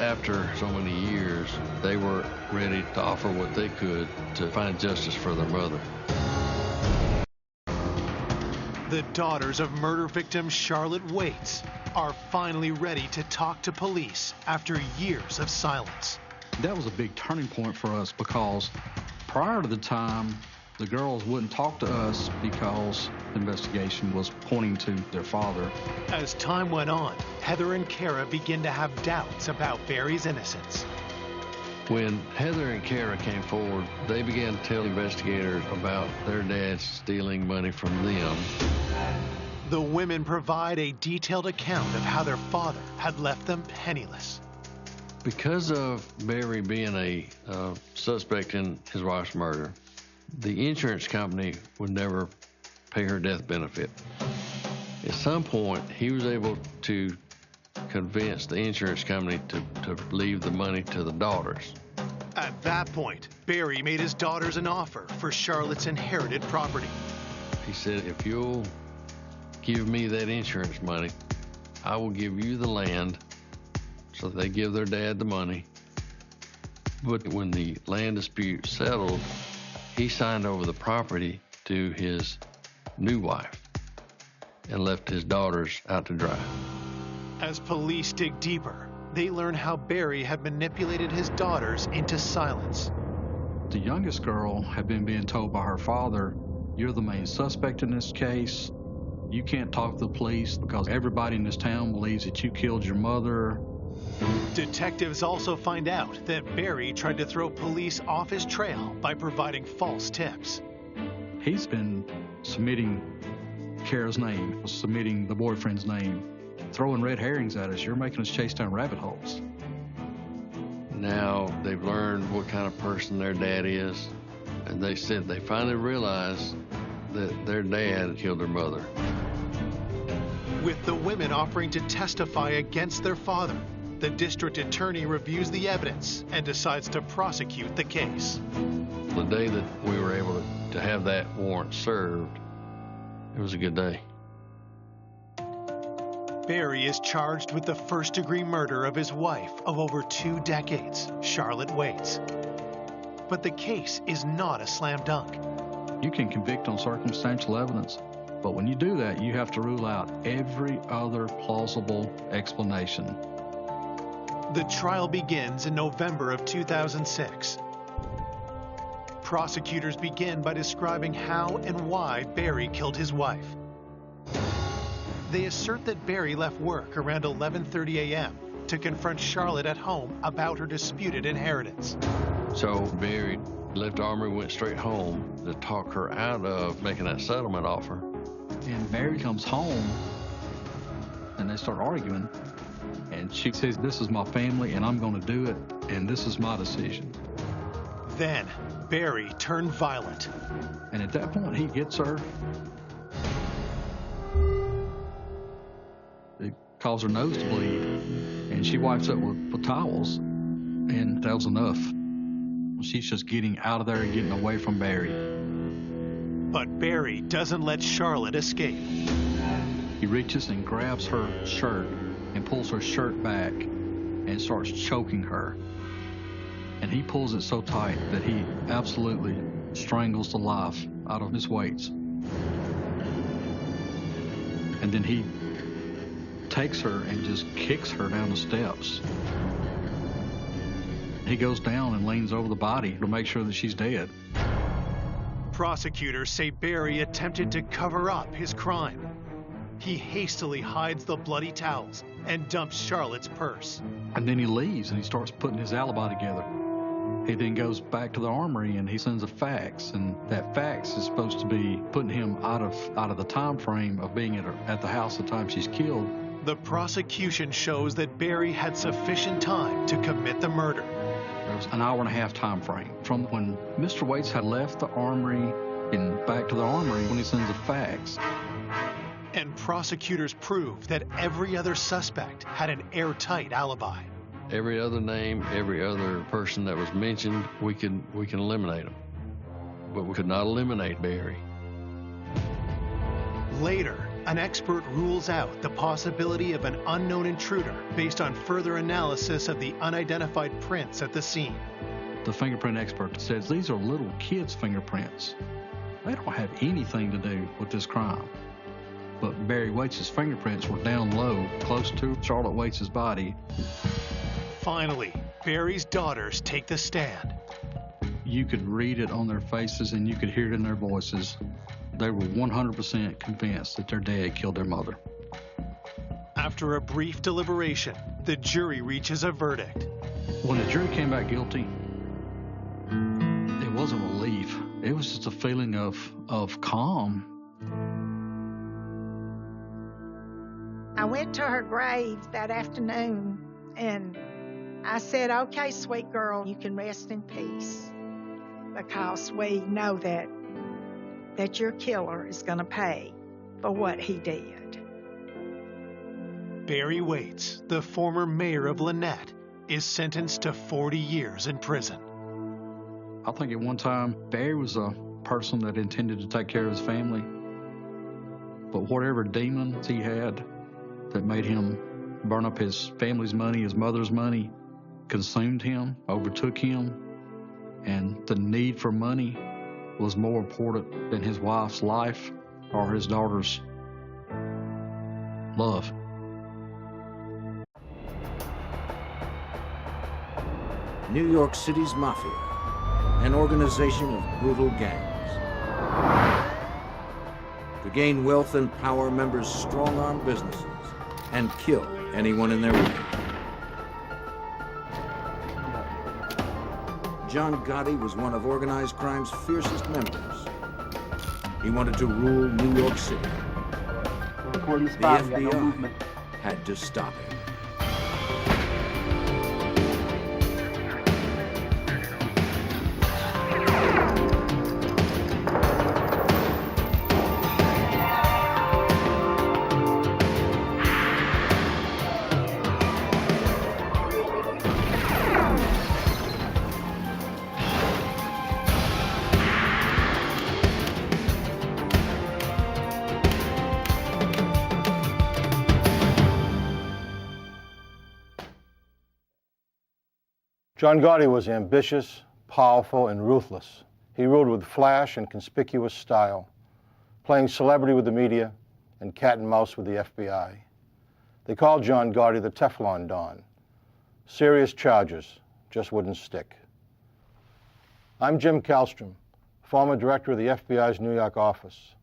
Speaker 4: after so many years, they were ready to offer what they could to find justice for their mother.
Speaker 1: The daughters of murder victim Charlotte Waits are finally ready to talk to police after years of silence.
Speaker 6: That was a big turning point for us because prior to the time, the girls wouldn't talk to us because the investigation was pointing to their father.
Speaker 1: As time went on, Heather and Kara began to have doubts about Barry's innocence.
Speaker 4: When Heather and Kara came forward, they began to tell investigators about their dad stealing money from them.
Speaker 1: The women provide a detailed account of how their father had left them penniless.
Speaker 4: Because of Barry being a suspect in his wife's murder, the insurance company would never pay her death benefit. At some point, he was able to convince the insurance company to leave the money to the daughters.
Speaker 1: At that point, Barry made his daughters an offer for Charlotte's inherited property.
Speaker 4: He said, if you'll give me that insurance money, I will give you the land. So they give their dad the money. But when the land dispute settled, he signed over the property to his new wife and left his daughters out to dry.
Speaker 1: As police dig deeper, they learn how Barry had manipulated his daughters into silence.
Speaker 6: The youngest girl had been being told by her father, you're the main suspect in this case. You can't talk to the police because everybody in this town believes that you killed your mother.
Speaker 1: Detectives also find out that Barry tried to throw police off his trail by providing false tips.
Speaker 6: He's been submitting Kara's name, submitting the boyfriend's name, throwing red herrings at us. You're making us chase down rabbit holes.
Speaker 4: Now they've learned what kind of person their dad is, and they said they finally realized that their dad killed their mother.
Speaker 1: With the women offering to testify against their father, the district attorney reviews the evidence and decides to prosecute the case.
Speaker 4: The day that we were able to have that warrant served, it was a good day.
Speaker 1: Barry is charged with the first-degree murder of his wife of over 2 decades, Charlotte Waits. But the case is not a slam dunk.
Speaker 6: You can convict on circumstantial evidence, but when you do that, you have to rule out every other plausible explanation.
Speaker 1: The trial begins in November of 2006. Prosecutors begin by describing how and why Barry killed his wife. They assert that Barry left work around 11:30 a.m. to confront Charlotte at home about her disputed inheritance.
Speaker 4: So Barry left Armory, went straight home to talk her out of making that settlement offer.
Speaker 6: And Barry comes home, and they start arguing. And she says, this is my family, and I'm going to do it, and this is my decision.
Speaker 1: Then, Barry turned violent.
Speaker 6: And at that point, he gets her. It caused her nose to bleed, and she wipes up with towels, and that was enough. She's just getting out of there and getting away from Barry.
Speaker 1: But Barry doesn't let Charlotte escape.
Speaker 6: He reaches and grabs her shirt and pulls her shirt back and starts choking her. And he pulls it so tight that he absolutely strangles the life out of Miss Waits. and then he takes her and just kicks her down the steps. He goes down and leans over the body to make sure that she's dead.
Speaker 1: Prosecutors say Barry attempted to cover up his crime. He hastily hides the bloody towels and dumps Charlotte's purse.
Speaker 6: And then he leaves and he starts putting his alibi together. He then goes back to the armory and he sends a fax, and that fax is supposed to be putting him out of the time frame of being at the house the time she's killed.
Speaker 1: The prosecution shows that Barry had sufficient time to commit the murder.
Speaker 6: There was an hour-and-a-half time frame from when Mr. Waits had left the armory and back to the armory when he sends a fax.
Speaker 1: And prosecutors prove that every other suspect had an airtight alibi.
Speaker 4: Every other name, every other person that was mentioned, we can eliminate them. But we could not eliminate Barry.
Speaker 1: Later, an expert rules out the possibility of an unknown intruder based on further analysis of the unidentified prints at the scene.
Speaker 6: The fingerprint expert says these are little kids' fingerprints. They don't have anything to do with this crime. But Barry Waits' fingerprints were down low, close to Charlotte Waits' body.
Speaker 1: Finally, Barry's daughters take the stand.
Speaker 6: You could read it on their faces and you could hear it in their voices. They were 100% convinced that their dad killed their mother.
Speaker 1: After a brief deliberation, the jury reaches a verdict.
Speaker 6: When the jury came back guilty, it wasn't relief. It was just a feeling of calm.
Speaker 3: I went to her grave that afternoon and I said, okay, sweet girl, you can rest in peace because we know that your killer is going to pay for what he did.
Speaker 1: Barry Waits, the former mayor of Lynette, is sentenced to 40 years in prison.
Speaker 6: I think at one time, Barry was a person that intended to take care of his family. But whatever demons he had that made him burn up his family's money, his mother's money, consumed him, overtook him, and the need for money was more important than his wife's life or his daughter's love.
Speaker 7: New York City's Mafia, an organization of brutal gangs. To gain wealth and power, members strong-arm businesses and kill anyone in their way. John Gotti was one of organized crime's fiercest members. He wanted to rule New York City. The FBI had to stop him.
Speaker 8: John Gotti was ambitious, powerful, and ruthless. He ruled with flash and conspicuous style, playing celebrity with the media and cat and mouse with the FBI. They called John Gotti the Teflon Don. Serious charges just wouldn't stick. I'm Jim Kallstrom, former director of the FBI's New York office.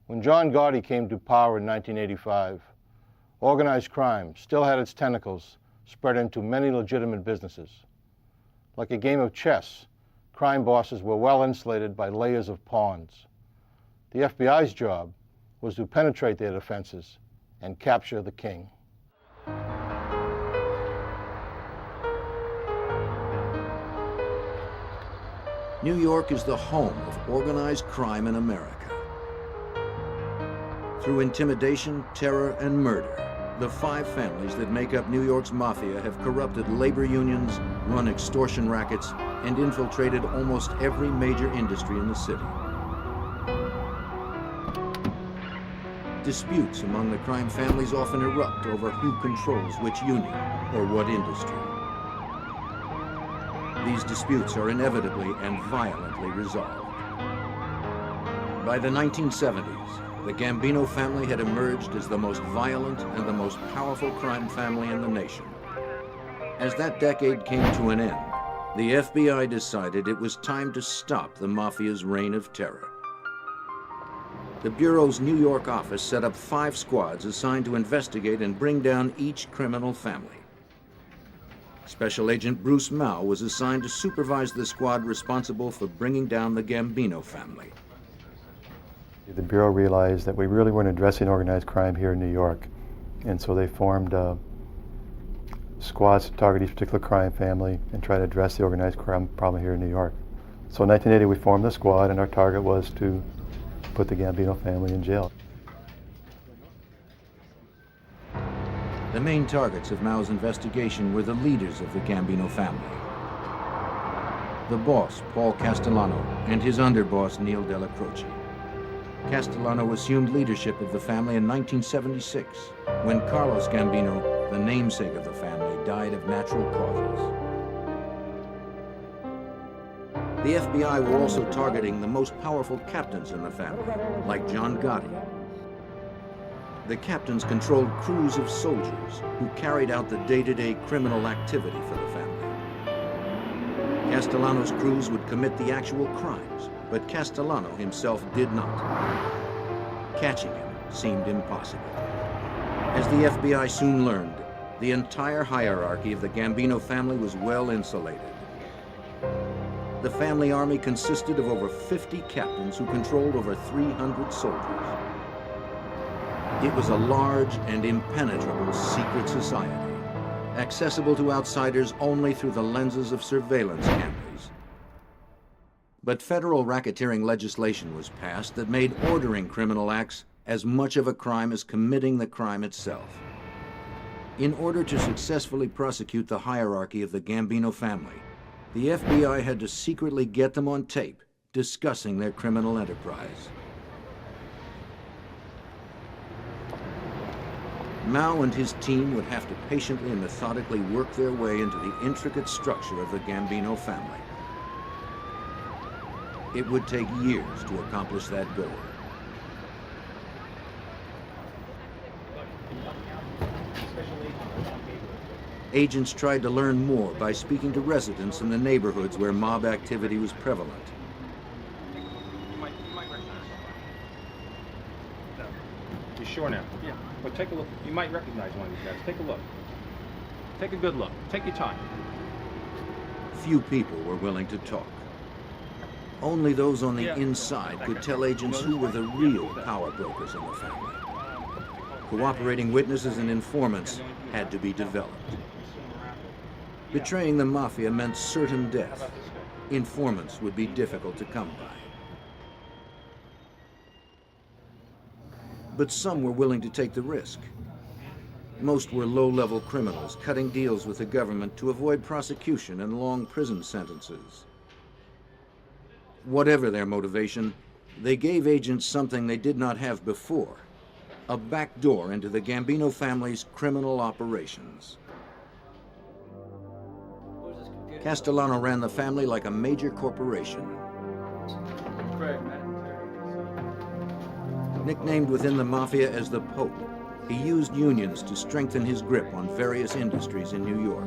Speaker 8: When John Gotti came to power in 1985, organized crime still had its tentacles spread into many legitimate businesses. Like a game of chess, crime bosses were well insulated by layers of pawns. The FBI's job was to penetrate their defenses and capture the king.
Speaker 7: New York is the home of organized crime in America. Through intimidation, terror, and murder, the 5 families that make up New York's mafia have corrupted labor unions, run extortion rackets, and infiltrated almost every major industry in the city. Disputes among the crime families often erupt over who controls which union or what industry. These disputes are inevitably and violently resolved. By the 1970s, the Gambino family had emerged as the most violent and the most powerful crime family in the nation. As that decade came to an end, the FBI decided it was time to stop the mafia's reign of terror. The Bureau's New York office set up 5 squads assigned to investigate and bring down each criminal family. Special Agent Bruce Mao was assigned to supervise the squad responsible for bringing down the Gambino family.
Speaker 8: The Bureau realized that we really weren't addressing organized crime here in New York, and so they formed squads to target each particular crime family and try to address the organized crime problem here in New York. So in 1980 we formed the squad, and our target was to put the Gambino family in jail.
Speaker 7: The main targets of Mao's investigation were the leaders of the Gambino family. The boss, Paul Castellano, and his underboss, Neil Della Croce. Castellano assumed leadership of the family in 1976, when Carlos Gambino, the namesake of the family, died of natural causes. The FBI were also targeting the most powerful captains in the family, like John Gotti. The captains controlled crews of soldiers who carried out the day-to-day criminal activity for the family. Castellano's crews would commit the actual crimes, but Castellano himself did not. Catching him seemed impossible. As the FBI soon learned, the entire hierarchy of the Gambino family was well insulated. The family army consisted of over 50 captains who controlled over 300 soldiers. It was a large and impenetrable secret society, accessible to outsiders only through the lenses of surveillance cameras. But federal racketeering legislation was passed that made ordering criminal acts as much of a crime as committing the crime itself. In order to successfully prosecute the hierarchy of the Gambino family, the FBI had to secretly get them on tape discussing their criminal enterprise. Mao and his team would have to patiently and methodically work their way into the intricate structure of the Gambino family. It would take years to accomplish that goal. Agents tried to learn more by speaking to residents in the neighborhoods where mob activity was prevalent.
Speaker 9: You sure now? Yeah. Well, take a look. You might recognize one of these guys. Take a look. Take a good look. Take your time.
Speaker 7: Few people were willing to talk. Only those on the inside could tell agents who were the real power brokers in the family. Cooperating witnesses and informants had to be developed. Betraying the mafia meant certain death. Informants would be difficult to come by. But some were willing to take the risk. Most were low-level criminals cutting deals with the government to avoid prosecution and long prison sentences. Whatever their motivation, they gave agents something they did not have before: a back door into the Gambino family's criminal operations. Castellano ran the family like a major corporation. Nicknamed within the mafia as the Pope, he used unions to strengthen his grip on various industries in New York.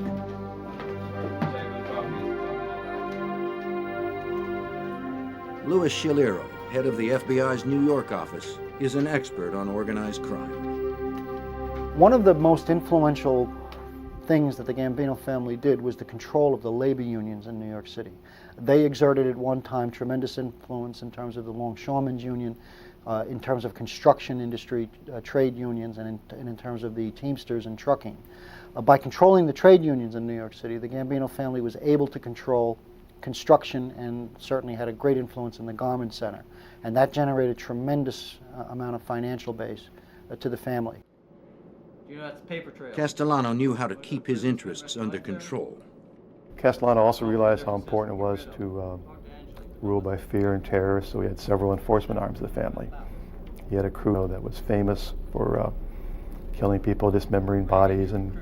Speaker 7: Louis Schilero, head of the FBI's New York office, is an expert on organized crime.
Speaker 10: One of the most influential things that the Gambino family did was the control of the labor unions in New York City. They exerted at one time tremendous influence in terms of the Longshoremen's Union, in terms of construction industry, trade unions, and in terms of the Teamsters and trucking. By controlling the trade unions in New York City, the Gambino family was able to control construction and certainly had a great influence in the garment center. And that generated tremendous amount of financial base to the family.
Speaker 11: You know, that's paper trail.
Speaker 7: Castellano knew how to keep his interests under control.
Speaker 8: Castellano also realized how important it was to rule by fear and terror, so he had several enforcement arms of the family. He had a crew that was famous for killing people, dismembering bodies, and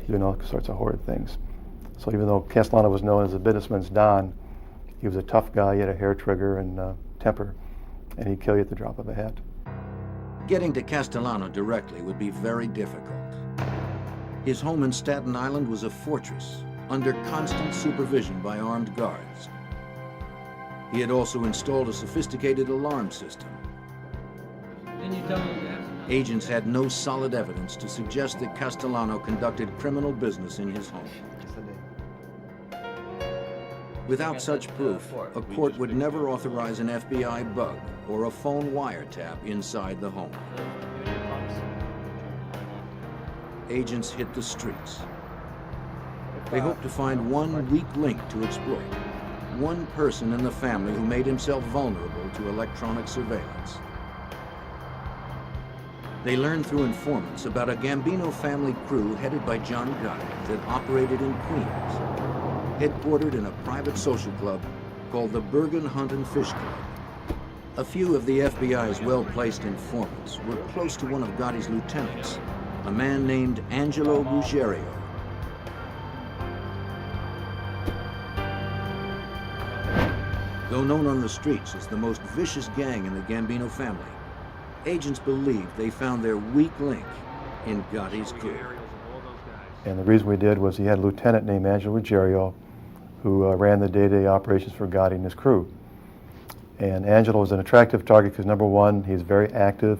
Speaker 8: doing all sorts of horrid things. So even though Castellano was known as a businessman's Don, he was a tough guy. He had a hair trigger and temper, and he'd kill you at the drop of a hat.
Speaker 7: Getting to Castellano directly would be very difficult. His home in Staten Island was a fortress, under constant supervision by armed guards. He had also installed a sophisticated alarm system.
Speaker 11: Didn't you tell me that?
Speaker 7: Agents had no solid evidence to suggest that Castellano conducted criminal business in his home. Without such proof, a court would never authorize an FBI bug or a phone wiretap inside the home. Agents hit the streets. They hoped to find one weak link to exploit, one person in the family who made himself vulnerable to electronic surveillance. They learned through informants about a Gambino family crew headed by John Gotti that operated in Queens, headquartered in a private social club called the Bergen Hunt and Fish Club. A few of the FBI's well-placed informants were close to one of Gotti's lieutenants, a man named Angelo Ruggiero. Though known on the streets as the most vicious gang in the Gambino family, agents believed they found their weak link in Gotti's crew.
Speaker 8: And the reason we did was he had a lieutenant named Angelo Ruggiero who ran the day-to-day operations for Gotti and his crew. And Angelo was an attractive target because, number one, he's very active,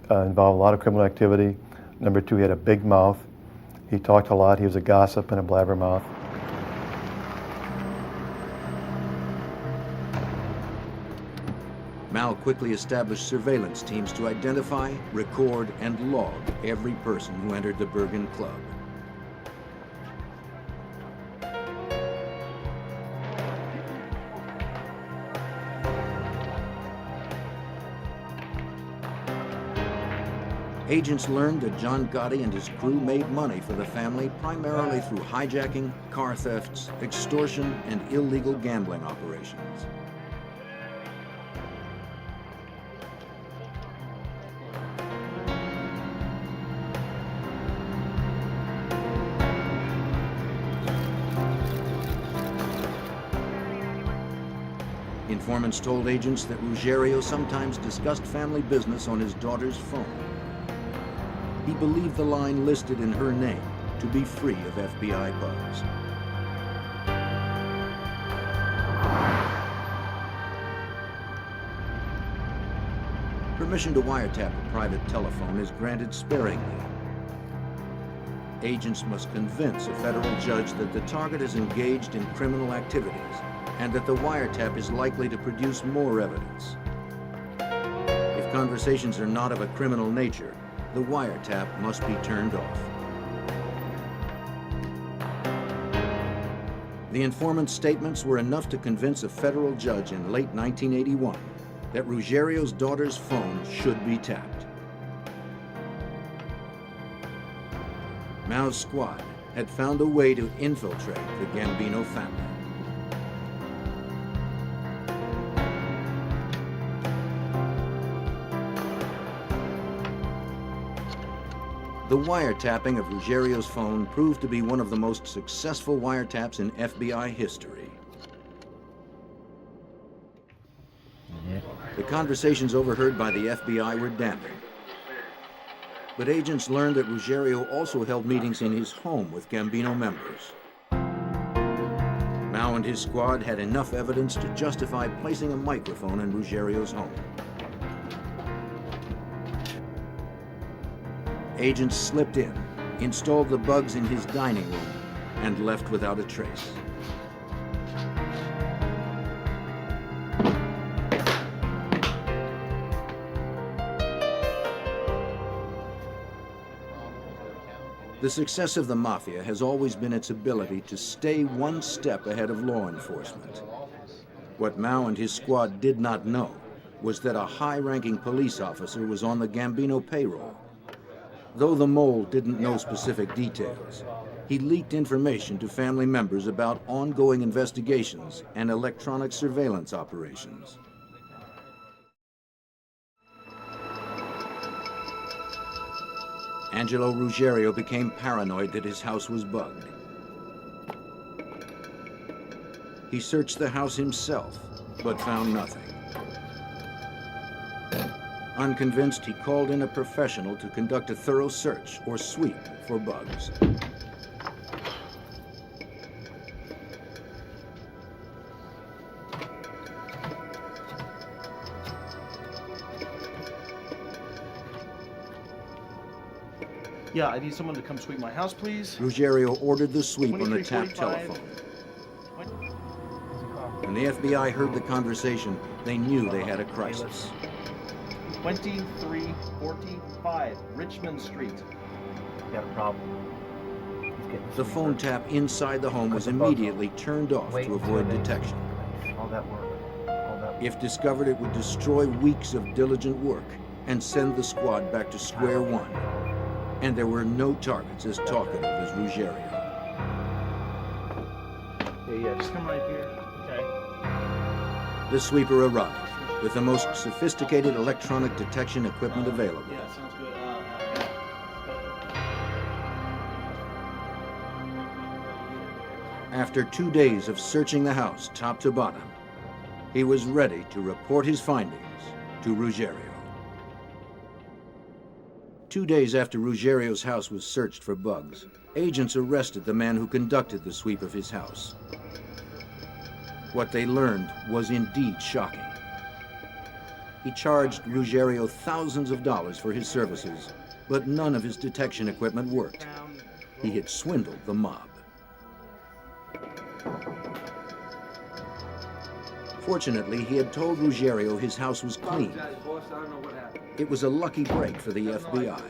Speaker 8: involved in a lot of criminal activity. Number two, he had a big mouth. He talked a lot. He was a gossip and a blabbermouth.
Speaker 7: Mal quickly established surveillance teams to identify, record, and log every person who entered the Bergen Club. Agents learned that John Gotti and his crew made money for the family primarily through hijacking, car thefts, extortion, and illegal gambling operations. Informants told agents that Ruggiero sometimes discussed family business on his daughter's phone. He believed the line listed in her name to be free of FBI bugs. Permission to wiretap a private telephone is granted sparingly. Agents must convince a federal judge that the target is engaged in criminal activities and that the wiretap is likely to produce more evidence. If conversations are not of a criminal nature, the wiretap must be turned off. The informant's statements were enough to convince a federal judge in late 1981 that Ruggiero's daughter's phone should be tapped. Mao's squad had found a way to infiltrate the Gambino family. The wiretapping of Ruggiero's phone proved to be one of the most successful wiretaps in FBI history. The conversations overheard by the FBI were damning. But agents learned that Ruggiero also held meetings in his home with Gambino members. Mao and his squad had enough evidence to justify placing a microphone in Ruggiero's home. Agents slipped in, installed the bugs in his dining room, and left without a trace. The success of the Mafia has always been its ability to stay one step ahead of law enforcement. What Mao and his squad did not know was that a high-ranking police officer was on the Gambino payroll. Though the mole didn't know specific details, he leaked information to family members about ongoing investigations and electronic surveillance operations. Angelo Ruggiero became paranoid that his house was bugged. He searched the house himself, but found nothing. Unconvinced, he called in a professional to conduct a thorough search or sweep for bugs.
Speaker 12: Yeah, I need someone to come sweep my house, please.
Speaker 7: Ruggiero ordered the sweep on the tap telephone. When the FBI heard the conversation, they knew they had a crisis.
Speaker 12: 2345 Richmond Street. You got a problem.
Speaker 7: The phone tap inside the home was immediately turned off to avoid detection.
Speaker 12: All that work.
Speaker 7: If discovered, it would destroy weeks of diligent work and send the squad back to square one. And there were no targets as talkative as Ruggiero.
Speaker 12: Yeah, just come right here. Okay.
Speaker 7: The sweeper arrived with the most sophisticated electronic detection equipment available.
Speaker 12: Yeah, sounds good.
Speaker 7: After 2 days of searching the house top to bottom, he was ready to report his findings to Ruggiero. 2 days after Ruggiero's house was searched for bugs, agents arrested the man who conducted the sweep of his house. What they learned was indeed shocking. He charged Ruggiero thousands of dollars for his services, but none of his detection equipment worked. He had swindled the mob. Fortunately, he had told Ruggiero his house was clean. It was a lucky break for the FBI.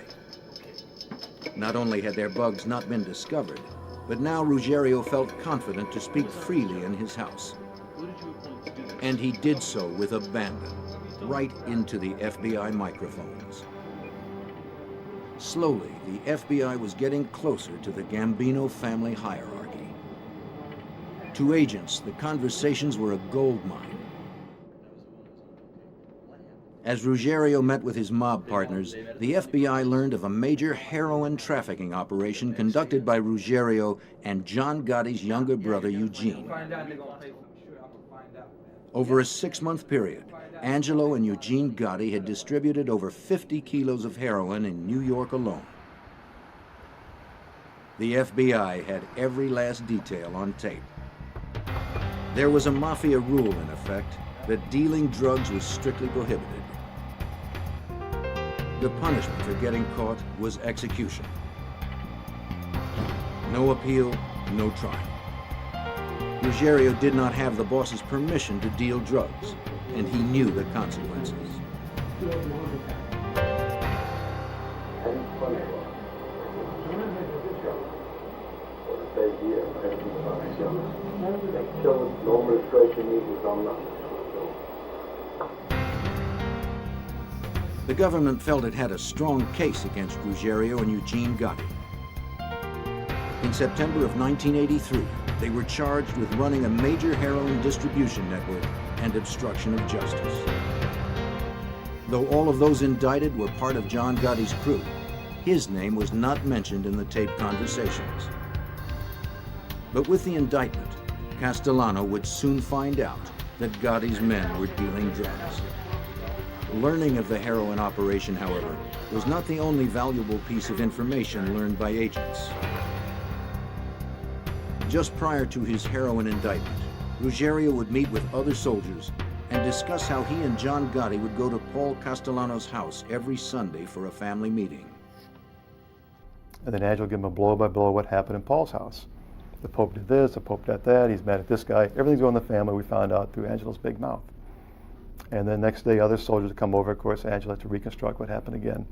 Speaker 7: Not only had their bugs not been discovered, but now Ruggiero felt confident to speak freely in his house. And he did so with abandon, right into the FBI microphones. Slowly, the FBI was getting closer to the Gambino family hierarchy. To agents, the conversations were a gold mine. As Ruggiero met with his mob partners, the FBI learned of a major heroin trafficking operation conducted by Ruggiero and John Gotti's younger brother, Eugene. Over a 6-month period, Angelo and Eugene Gotti had distributed over 50 kilos of heroin in New York alone. The FBI had every last detail on tape. There was a mafia rule in effect that dealing drugs was strictly prohibited. The punishment for getting caught was execution. No appeal, no trial. Ruggiero did not have the boss's permission to deal drugs, and he knew the consequences. The government felt it had a strong case against Ruggiero and Eugene Gotti. In September of 1983, they were charged with running a major heroin distribution network and obstruction of justice. Though all of those indicted were part of John Gotti's crew, his name was not mentioned in the tape conversations. But with the indictment, Castellano would soon find out that Gotti's men were dealing drugs. Learning of the heroin operation, however, was not the only valuable piece of information learned by agents. Just prior to his heroin indictment, Ruggiero would meet with other soldiers and discuss how he and John Gotti would go to Paul Castellano's house every Sunday for a family meeting.
Speaker 8: And then Angelo gave him a blow-by-blow what happened in Paul's house. The Pope did this, the Pope did that, he's mad at this guy. Everything's going in the family, we found out through Angelo's big mouth. And then next day, other soldiers would come over. Of course, Angelo had to reconstruct what happened again.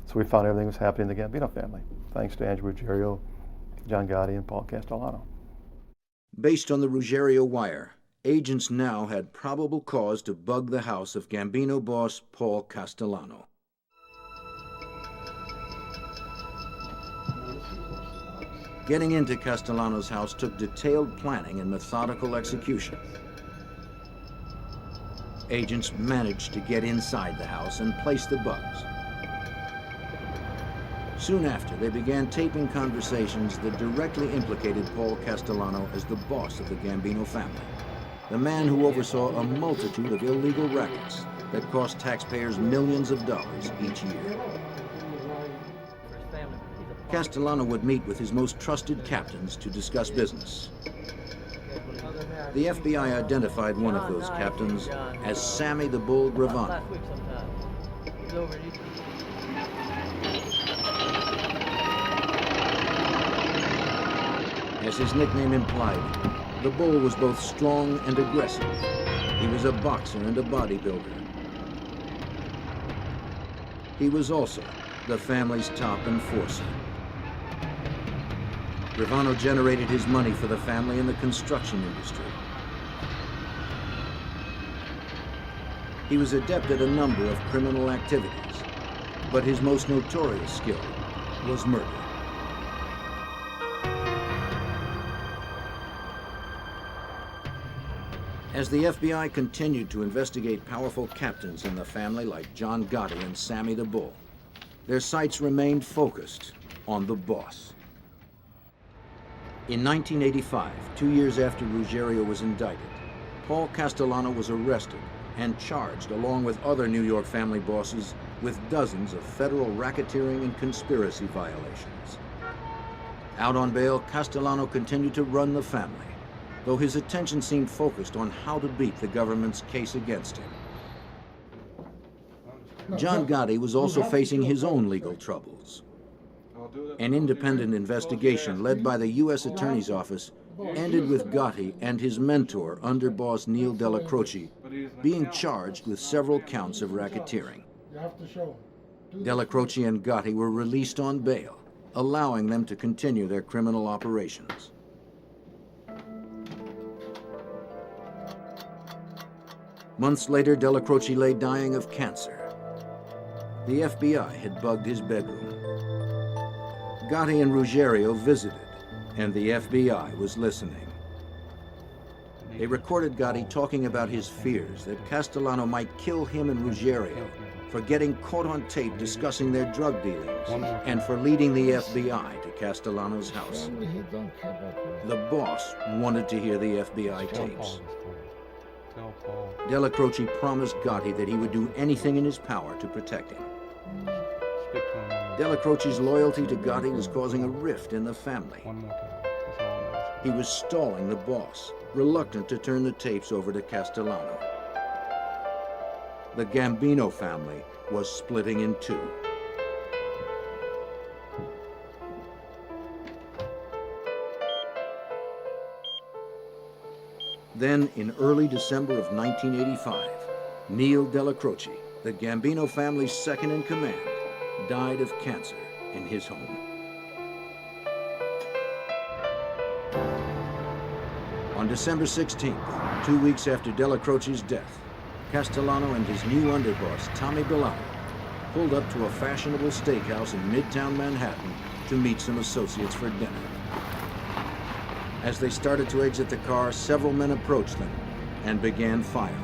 Speaker 8: So we found everything was happening in the Gambino family, thanks to Angelo Ruggiero, John Gotti, and Paul Castellano.
Speaker 7: Based on the Ruggiero wire, agents now had probable cause to bug the house of Gambino boss Paul Castellano. Getting into Castellano's house took detailed planning and methodical execution. Agents managed to get inside the house and place the bugs. Soon after, they began taping conversations that directly implicated Paul Castellano as the boss of the Gambino family. the man who oversaw a multitude of illegal rackets that cost taxpayers millions of dollars each year. Castellano would meet with his most trusted captains to discuss business. The FBI identified one of those captains as Sammy the Bull Gravano. As his nickname implied, the Bull was both strong and aggressive. He was a boxer and a bodybuilder. He was also the family's top enforcer. Gravano generated his money for the family in the construction industry. He was adept at a number of criminal activities, but his most notorious skill was murder. As the FBI continued to investigate powerful captains in the family like John Gotti and Sammy the Bull, their sights remained focused on the boss. In 1985, 2 years after Ruggiero was indicted, Paul Castellano was arrested and charged along with other New York family bosses with dozens of federal racketeering and conspiracy violations. Out on bail, Castellano continued to run the family, though his attention seemed focused on how to beat the government's case against him. John Gotti was also facing his own legal troubles. An independent investigation led by the U.S. Attorney's Office ended with Gotti and his mentor, underboss Neil Della Croce, being charged with several counts of racketeering. Della Croce and Gotti were released on bail, allowing them to continue their criminal operations. Months later, Della Croce lay dying of cancer. The FBI had bugged his bedroom. Gotti and Ruggiero visited, and the FBI was listening. They recorded Gotti talking about his fears that Castellano might kill him and Ruggiero for getting caught on tape discussing their drug dealings and for leading the FBI to Castellano's house. The boss wanted to hear the FBI tapes. Della Croce promised Gotti that he would do anything in his power to protect him. Della Croce's loyalty to Gotti was causing a rift in the family. He was stalling the boss, reluctant to turn the tapes over to Castellano. The Gambino family was splitting in two. Then, in early December of 1985, Neil Della Croce, the Gambino family's second in command, died of cancer in his home. On December 16th, 2 weeks after Della Croce's death, Castellano and his new underboss, Tommy Bellano, pulled up to a fashionable steakhouse in Midtown Manhattan to meet some associates for dinner. As they started to exit the car, several men approached them and began firing.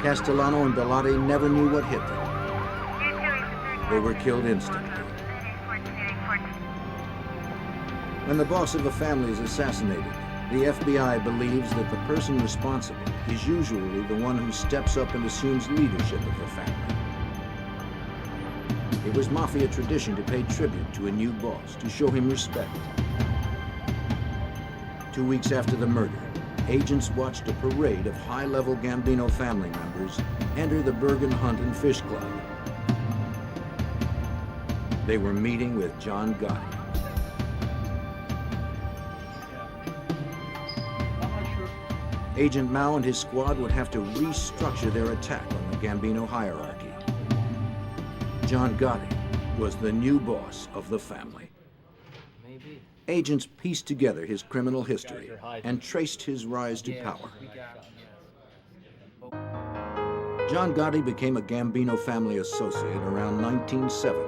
Speaker 7: Castellano and Bellotti never knew what hit them. They were killed instantly. When the boss of a family is assassinated, the FBI believes that the person responsible is usually the one who steps up and assumes leadership of the family. It was mafia tradition to pay tribute to a new boss, to show him respect. 2 weeks after the murder, agents watched a parade of high-level Gambino family members enter the Bergen Hunt and Fish Club. They were meeting with John Gotti. Agent Mao and his squad would have to restructure their attack on the Gambino hierarchy. John Gotti was the new boss of the family. Agents pieced together his criminal history and traced his rise to power. John Gotti became a Gambino family associate around 1970.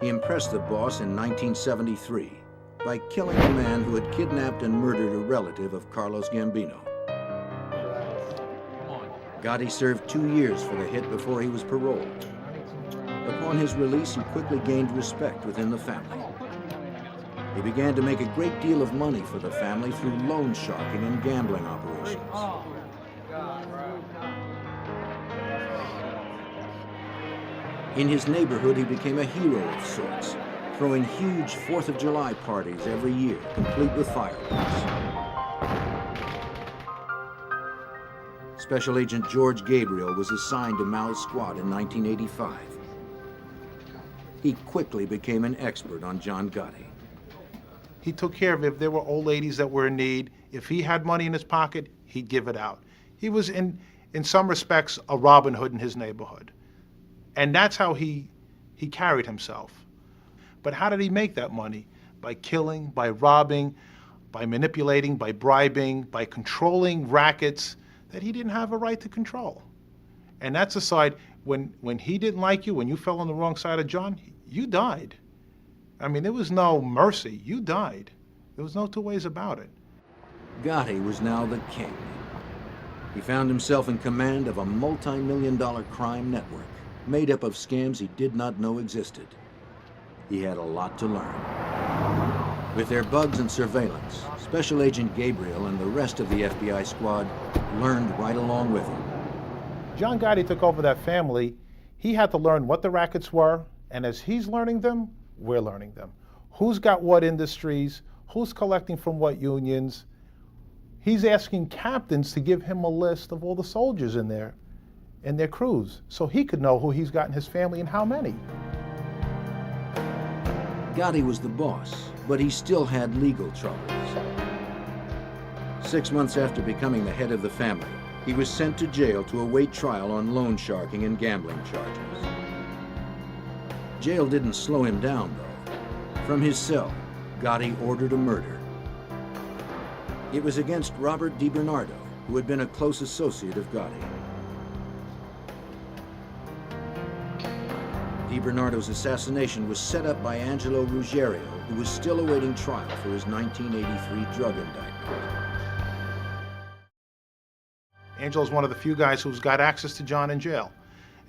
Speaker 7: He impressed the boss in 1973 by killing a man who had kidnapped and murdered a relative of Carlos Gambino. Gotti served 2 years for the hit before he was paroled. Upon his release, he quickly gained respect within the family. He began to make a great deal of money for the family through loan sharking and gambling operations. In his neighborhood, he became a hero of sorts, throwing huge 4th of July parties every year, complete with fireworks. Special Agent George Gabriel was assigned to Mao's squad in 1985. He quickly became an expert on John Gotti.
Speaker 13: He took care of if there were old ladies that were in need. If he had money in his pocket, he'd give it out. He was, in some respects, a Robin Hood in his neighborhood. And that's how he carried himself. But how did he make that money? By killing, by robbing, by manipulating, by bribing, by controlling rackets that he didn't have a right to control. And that's a side, when he didn't like you, when you fell on the wrong side of John, you died. I mean, there was no mercy. You died. There was no two ways about it.
Speaker 7: Gotti was now the king. He found himself in command of a multi-million-dollar crime network made up of scams he did not know existed. He had a lot to learn. With their bugs and surveillance, Special Agent Gabriel and the rest of the FBI squad learned right along with him.
Speaker 13: John Gotti took over that family. He had to learn what the rackets were, and as he's learning them, we're learning them. Who's got what industries, who's collecting from what unions. He's asking captains to give him a list of all the soldiers in there and their crews, so he could know who he's got in his family and how many.
Speaker 7: Gotti was the boss, but he still had legal troubles. 6 months after becoming the head of the family, he was sent to jail to await trial on loan sharking and gambling charges. Jail didn't slow him down, though. From his cell, Gotti ordered a murder. It was against Robert DiBernardo, who had been a close associate of Gotti. DiBernardo's assassination was set up by Angelo Ruggiero, who was still awaiting trial for his 1983 drug indictment.
Speaker 13: Angelo's one of the few guys who's got access to John in jail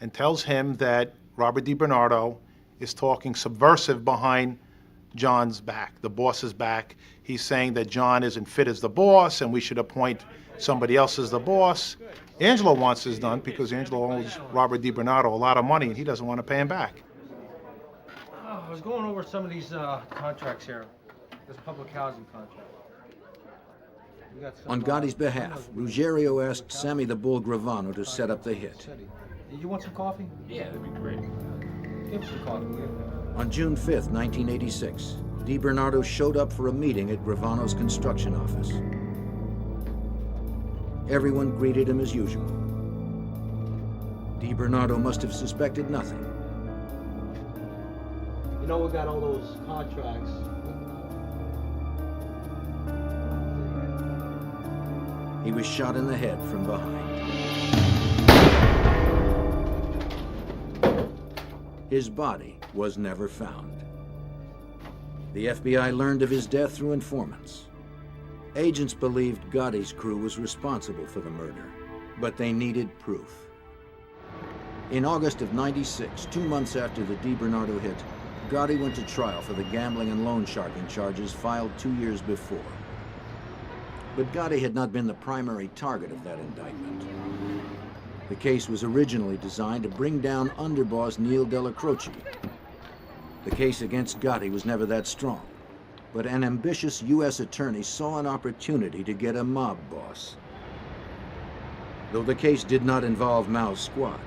Speaker 13: and tells him that Robert DiBernardo is talking subversive behind John's back, the boss's back. He's saying that John isn't fit as the boss and we should appoint somebody else as the boss. Angelo wants this done because Angelo owes Robert DiBernardo a lot of money and he doesn't want to pay him back.
Speaker 11: I was going over some of these contracts here. This public housing contract.
Speaker 7: On Gotti's behalf, Ruggiero asked Sammy the Bull Gravano to set up the hit.
Speaker 11: You want some coffee? Yeah, that'd be great. Give some coffee.
Speaker 7: On June 5th, 1986, DiBernardo showed up for a meeting at Gravano's construction office. Everyone greeted him as usual. DiBernardo must have suspected nothing.
Speaker 11: You know, we got all those contracts.
Speaker 7: He was shot in the head from behind. His body was never found. The FBI learned of his death through informants. Agents believed Gotti's crew was responsible for the murder, but they needed proof. In August of '96, 2 months after the DiBernardo hit, Gotti went to trial for the gambling and loan sharking charges filed 2 years before. But Gotti had not been the primary target of that indictment. The case was originally designed to bring down underboss Neil Della Croce. The case against Gotti was never that strong, but an ambitious U.S. attorney saw an opportunity to get a mob boss. Though the case did not involve Mao's squad,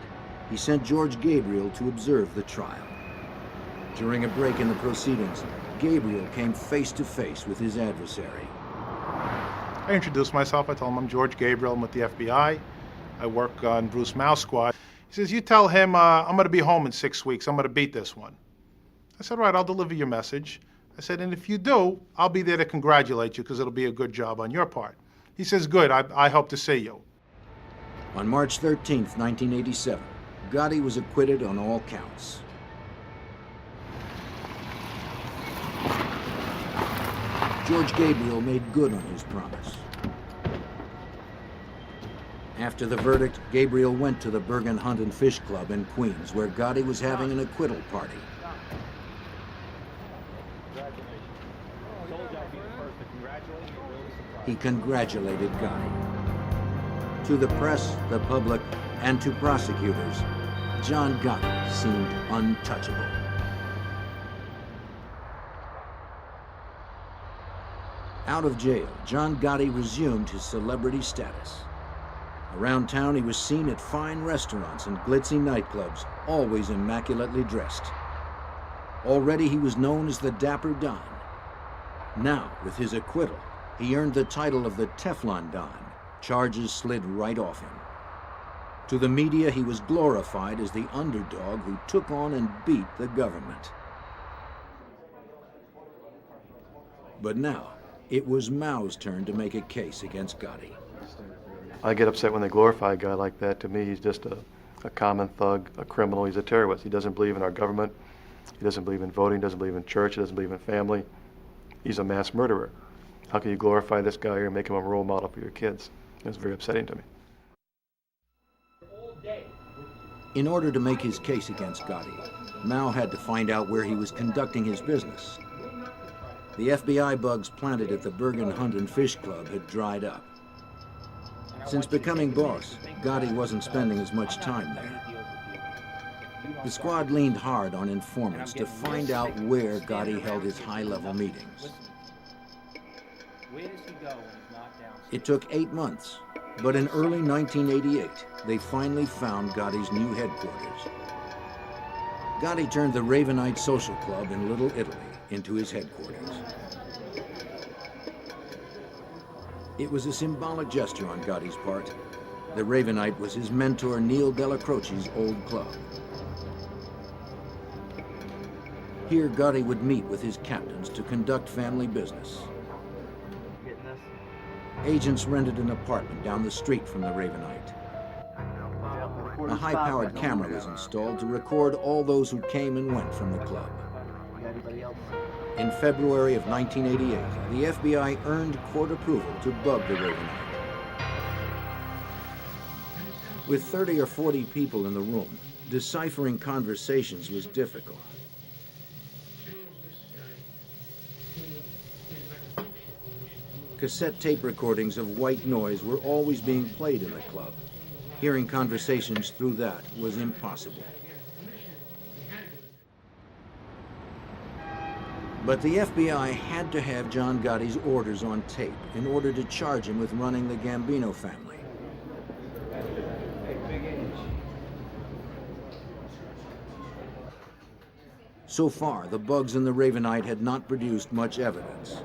Speaker 7: he sent George Gabriel to observe the trial. During a break in the proceedings, Gabriel came face to face with his adversary.
Speaker 13: I introduced myself. I told him I'm George Gabriel. I'm with the FBI. I work on Bruce Mao's squad. He says, you tell him I'm going to be home in 6 weeks. I'm going to beat this one. I said, all right, I'll deliver your message. I said, and if you do, I'll be there to congratulate you because it'll be a good job on your part. He says, good, I hope to see you.
Speaker 7: On March 13th, 1987, Gotti was acquitted on all counts. George Gabriel made good on his promise. After the verdict, Gabriel went to the Bergen Hunt and Fish Club in Queens, where Gotti was having an acquittal party. He congratulated Gotti. To the press, the public, and to prosecutors, John Gotti seemed untouchable. Out of jail, John Gotti resumed his celebrity status. Around town, he was seen at fine restaurants and glitzy nightclubs, always immaculately dressed. Already he was known as the Dapper Don. Now, with his acquittal, he earned the title of the Teflon Don. Charges slid right off him. To the media, he was glorified as the underdog who took on and beat the government. But now, it was Mao's turn to make a case against Gotti.
Speaker 14: I get upset when they glorify a guy like that. To me, he's just a common thug, a criminal. He's a terrorist. He doesn't believe in our government. He doesn't believe in voting, doesn't believe in church, he doesn't believe in family. He's a mass murderer. How can you glorify this guy here and make him a role model for your kids? It's very upsetting to me.
Speaker 7: In order to make his case against Gotti, Mao had to find out where he was conducting his business. The FBI bugs planted at the Bergen Hunt and Fish Club had dried up. Since becoming boss, Gotti wasn't spending as much time there. The squad leaned hard on informants to find out where Gotti held his high-level meetings. It took 8 months, but in early 1988, they finally found Gotti's new headquarters. Gotti turned the Ravenite Social Club in Little Italy into his headquarters. It was a symbolic gesture on Gotti's part. The Ravenite was his mentor Neil Della Croce's old club. Here, Gotti would meet with his captains to conduct family business. Agents rented an apartment down the street from the Ravenite. A high-powered camera was installed to record all those who came and went from the club. In February of 1988, the FBI earned court approval to bug the Ravenite. With 30 or 40 people in the room, deciphering conversations was difficult. Cassette tape recordings of white noise were always being played in the club. Hearing conversations through that was impossible. But the FBI had to have John Gotti's orders on tape in order to charge him with running the Gambino family. So far, the bugs in the Ravenite had not produced much evidence.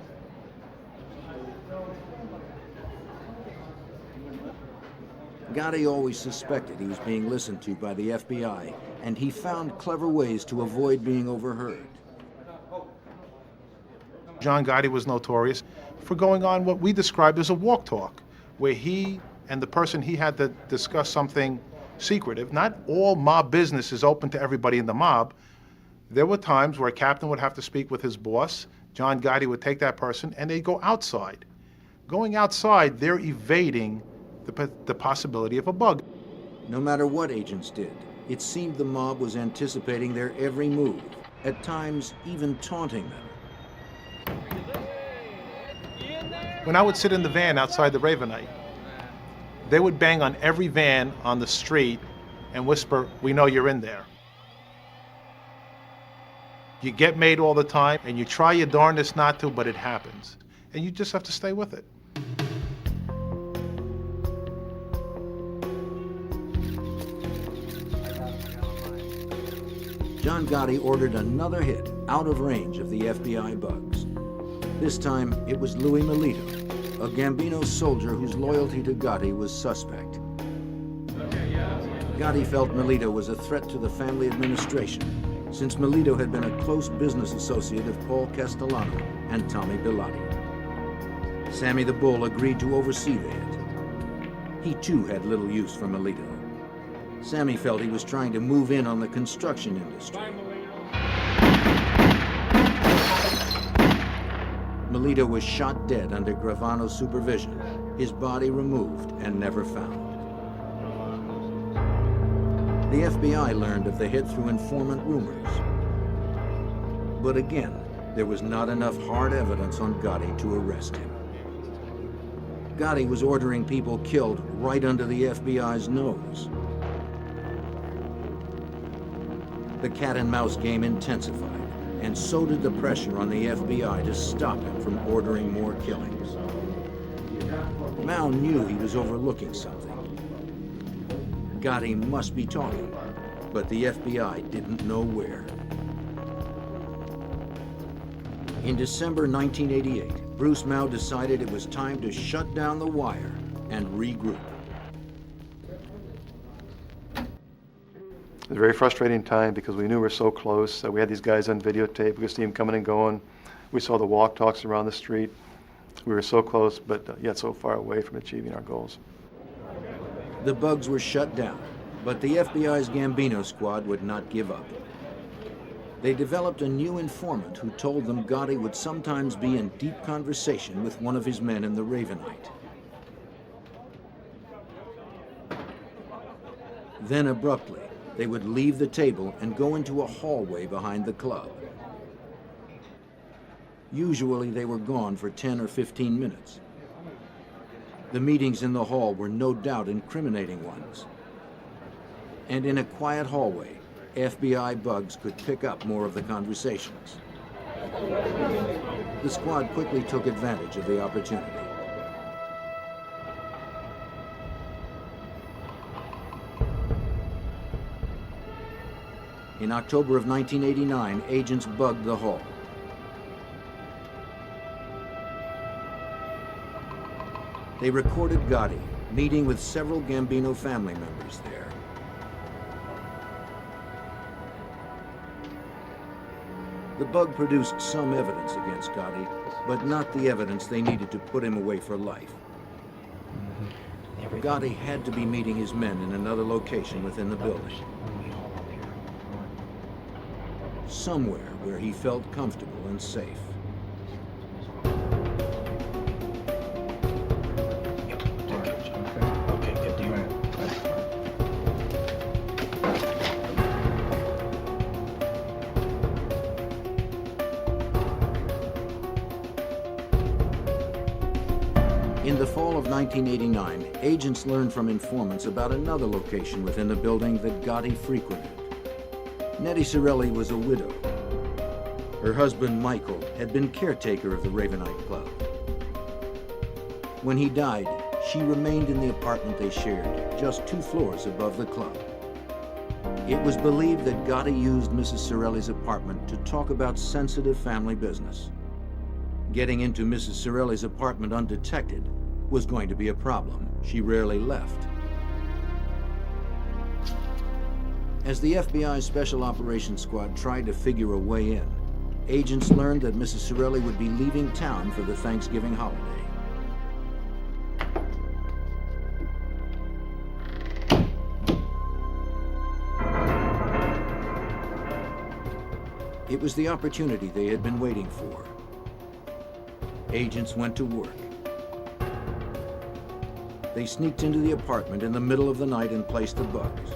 Speaker 7: Gotti always suspected he was being listened to by the FBI, and he found clever ways to avoid being overheard.
Speaker 13: John Gotti was notorious for going on what we described as a walk talk, where he and the person he had to discuss something secretive. Not all mob business is open to everybody in the mob. There were times where a captain would have to speak with his boss. John Gotti would take that person and they'd go outside. Going outside, they're evading the possibility of a bug.
Speaker 7: No matter what agents did, it seemed the mob was anticipating their every move, at times even taunting them.
Speaker 13: When I would sit in the van outside the Ravenite, they would bang on every van on the street and whisper, "We know you're in there." You get made all the time, and you try your darndest not to, but it happens. And you just have to stay with it.
Speaker 7: John Gotti ordered another hit out of range of the FBI bugs. This time, it was Louis Melito, a Gambino soldier whose loyalty to Gotti was suspect. Gotti felt Melito was a threat to the family administration, since Melito had been a close business associate of Paul Castellano and Tommy Bilotti. Sammy the Bull agreed to oversee the hit. He too had little use for Melito. Sammy felt he was trying to move in on the construction industry. Melito was shot dead under Gravano's supervision, his body removed and never found. The FBI learned of the hit through informant rumors. But again, there was not enough hard evidence on Gotti to arrest him. Gotti was ordering people killed right under the FBI's nose. The cat-and-mouse game intensified, and so did the pressure on the FBI to stop him from ordering more killings. Mao knew he was overlooking something. Gotti must be talking, but the FBI didn't know where. In December 1988, Bruce Mao decided it was time to shut down the wire and regroup.
Speaker 14: It was a very frustrating time because we knew we were so close. We had these guys on videotape. We could see them coming and going. We saw the walk talks around the street. We were so close, but yet so far away from achieving our goals.
Speaker 7: The bugs were shut down, but the FBI's Gambino squad would not give up. They developed a new informant who told them Gotti would sometimes be in deep conversation with one of his men in the Ravenite. Then abruptly, they would leave the table and go into a hallway behind the club. Usually they were gone for 10 or 15 minutes. The meetings in the hall were no doubt incriminating ones. And in a quiet hallway, FBI bugs could pick up more of the conversations. The squad quickly took advantage of the opportunity. In October of 1989, agents bugged the hall. They recorded Gotti meeting with several Gambino family members there. The bug produced some evidence against Gotti, but not the evidence they needed to put him away for life. Gotti had to be meeting his men in another location within the building. Somewhere where he felt comfortable and safe. In the fall of 1989, agents learned from informants about another location within the building that Gotti frequented. Nettie Sorelli was a widow. Her husband, Michael, had been caretaker of the Ravenite Club. When he died, she remained in the apartment they shared, just 2 floors above the club. It was believed that Gotti used Mrs. Sorelli's apartment to talk about sensitive family business. Getting into Mrs. Sorelli's apartment undetected was going to be a problem. She rarely left. As the FBI Special Operations Squad tried to figure a way in, agents learned that Mrs. Sorelli would be leaving town for the Thanksgiving holiday. It was the opportunity they had been waiting for. Agents went to work. They sneaked into the apartment in the middle of the night and placed the bugs.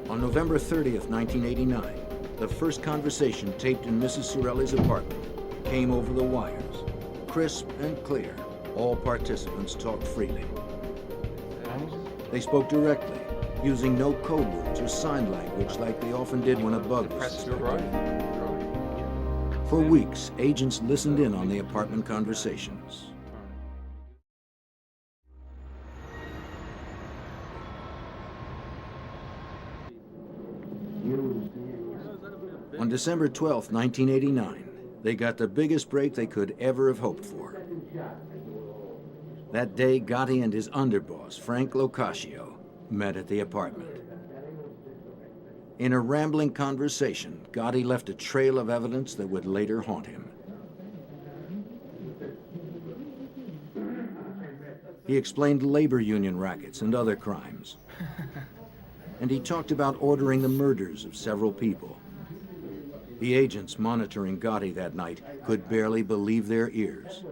Speaker 7: On November 30th, 1989, the first conversation taped in Mrs. Sorelli's apartment came over the wires. Crisp and clear, all participants talked freely. They spoke directly, using no code words or sign language like they often did when a bug was suspected. For weeks, agents listened in on the apartment conversations. On December 12, 1989, they got the biggest break they could ever have hoped for. That day, Gotti and his underboss, Frank Locascio, met at the apartment. In a rambling conversation, Gotti left a trail of evidence that would later haunt him. He explained labor union rackets and other crimes. And he talked about ordering the murders of several people. The agents monitoring Gotti that night could barely believe their ears.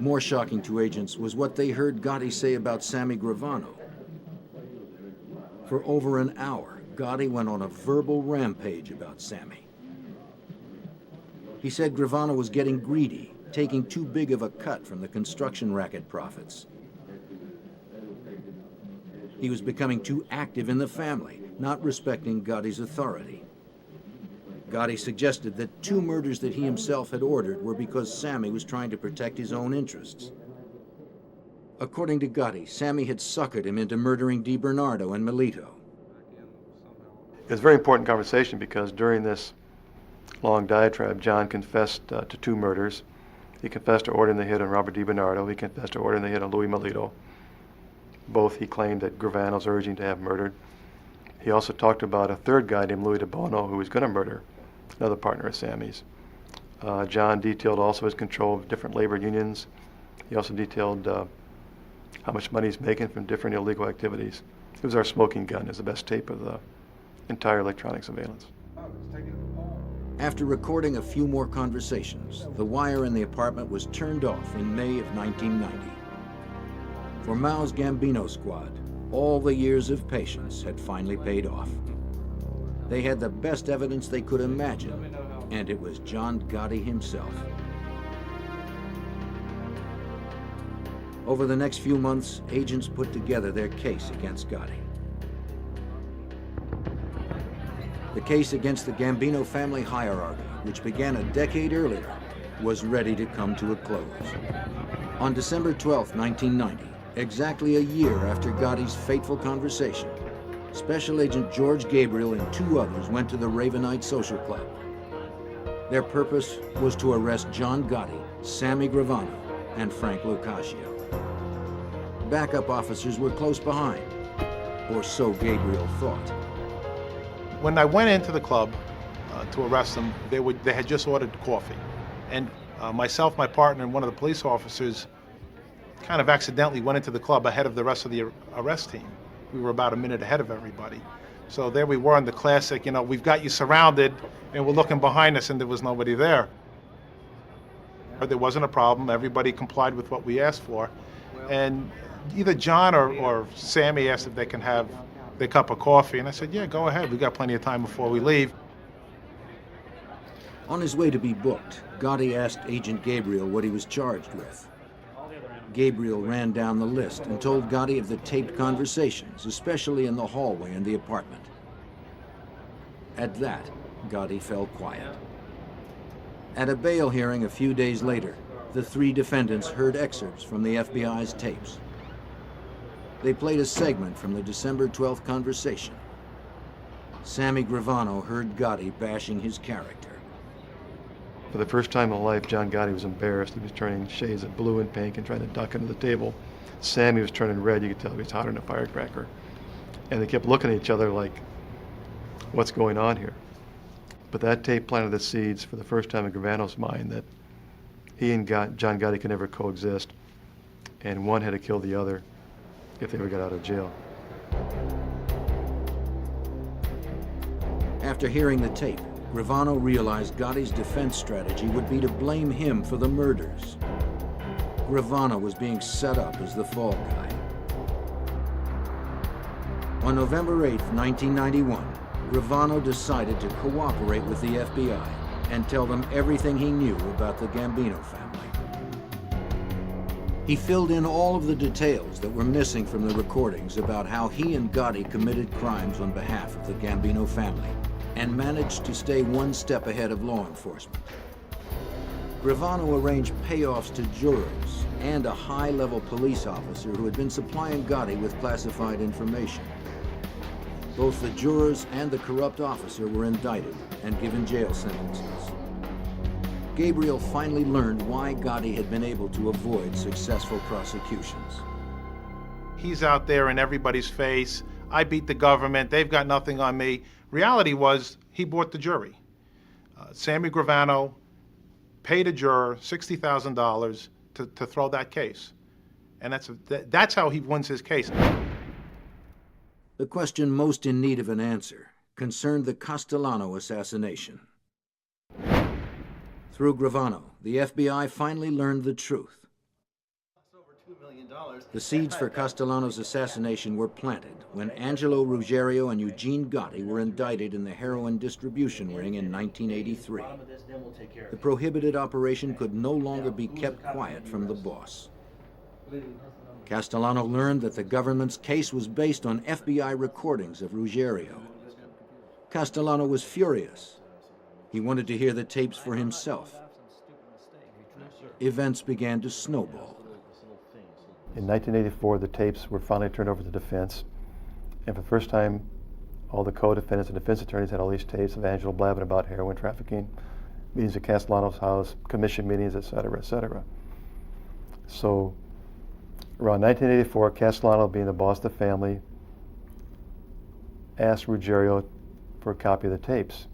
Speaker 7: More shocking to agents was what they heard Gotti say about Sammy Gravano. For over an hour, Gotti went on a verbal rampage about Sammy. He said Gravano was getting greedy, taking too big of a cut from the construction racket profits. He was becoming too active in the family, not respecting Gotti's authority. Gotti suggested that 2 murders that he himself had ordered were because Sammy was trying to protect his own interests. According to Gotti, Sammy had suckered him into murdering DiBernardo and Melito.
Speaker 14: It was a very important conversation because during this long diatribe, John confessed to 2 murders. He confessed to ordering the hit on Robert DiBernardo. He confessed to ordering the hit on Louis Melito. Both he claimed that Gravano's urging to have murdered. He also talked about a 3rd guy named Louis DeBono who was going to murder another partner of Sammy's. John detailed also his control of different labor unions. He also detailed how much money he's making from different illegal activities. It was our smoking gun. It was the best tape of the entire electronic surveillance.
Speaker 7: After recording a few more conversations, the wire in the apartment was turned off in May of 1990. For Mao's Gambino squad, all the years of patience had finally paid off. They had the best evidence they could imagine, and it was John Gotti himself. Over the next few months, agents put together their case against Gotti. The case against the Gambino family hierarchy, which began a decade earlier, was ready to come to a close. On December 12, 1990, exactly a year after Gotti's fateful conversation, Special Agent George Gabriel and 2 others went to the Ravenite Social Club. Their purpose was to arrest John Gotti, Sammy Gravano, and Frank Locascio. Backup officers were close behind, or so Gabriel thought.
Speaker 13: When I went into the club to arrest them, they had just ordered coffee. And myself, my partner, and one of the police officers kind of accidentally went into the club ahead of the rest of the arrest team. We were about a minute ahead of everybody. So there we were in the classic, we've got you surrounded, and we're looking behind us, and there was nobody there. There wasn't a problem. Everybody complied with what we asked for. And either John or Sammy asked if they can have their cup of coffee, and I said, yeah, go ahead. We got plenty of time before we leave.
Speaker 7: On his way to be booked, Gotti asked Agent Gabriel what he was charged with. Gabriel ran down the list and told Gotti of the taped conversations, especially in the hallway in the apartment. At that, Gotti fell quiet. At a bail hearing a few days later, the 3 defendants heard excerpts from the FBI's tapes. They played a segment from the December 12th conversation. Sammy Gravano heard Gotti bashing his character.
Speaker 14: For the first time in life, John Gotti was embarrassed. He was turning shades of blue and pink and trying to duck under the table. Sammy was turning red. You could tell he was hotter than a firecracker. And they kept looking at each other like, what's going on here? But that tape planted the seeds for the first time in Gravano's mind that he and John Gotti could never coexist, and one had to kill the other if they ever got out of jail.
Speaker 7: After hearing the tape, Gravano realized Gotti's defense strategy would be to blame him for the murders. Gravano was being set up as the fall guy. On November 8, 1991, Gravano decided to cooperate with the FBI and tell them everything he knew about the Gambino family. He filled in all of the details that were missing from the recordings about how he and Gotti committed crimes on behalf of the Gambino family and managed to stay one step ahead of law enforcement. Gravano arranged payoffs to jurors and a high-level police officer who had been supplying Gotti with classified information. Both the jurors and the corrupt officer were indicted and given jail sentences. Gabriel finally learned why Gotti had been able to avoid successful prosecutions.
Speaker 13: He's out there in everybody's face. I beat the government. They've got nothing on me. Reality was he bought the jury. Sammy Gravano paid a juror $60,000 to throw that case. And that's how he wins his case.
Speaker 7: The question most in need of an answer concerned the Castellano assassination. Through Gravano, the FBI finally learned the truth. The seeds for Castellano's assassination were planted when Angelo Ruggiero and Eugene Gotti were indicted in the heroin distribution ring in 1983. The prohibited operation could no longer be kept quiet from the boss. Castellano learned that the government's case was based on FBI recordings of Ruggiero. Castellano was furious. He wanted to hear the tapes for himself. Events began to snowball.
Speaker 14: In 1984, the tapes were finally turned over to the defense, and for the first time, all the co-defendants and defense attorneys had all these tapes of Angelo blabbing about heroin trafficking, meetings at Castellano's house, commission meetings, et cetera, et cetera. So, around 1984, Castellano, being the boss of the family, asked Ruggiero for a copy of the tapes.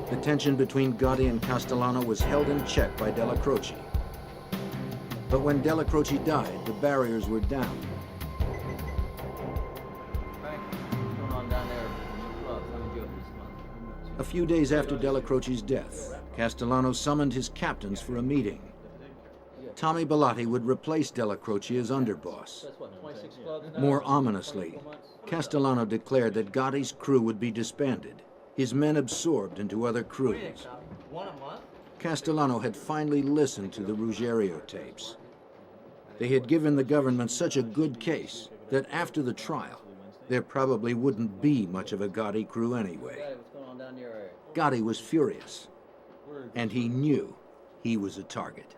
Speaker 7: The tension between Gotti and Castellano was held in check by Della Croce. But when Della Croce died, the barriers were down. A few days after Della Croce's death, Castellano summoned his captains for a meeting. Tommy Bellotti would replace Della Croce as underboss. More ominously, Castellano declared that Gotti's crew would be disbanded, his men absorbed into other crews. Castellano had finally listened to the Ruggiero tapes. They had given the government such a good case that after the trial, there probably wouldn't be much of a Gotti crew anyway. Gotti was furious, and he knew he was a target.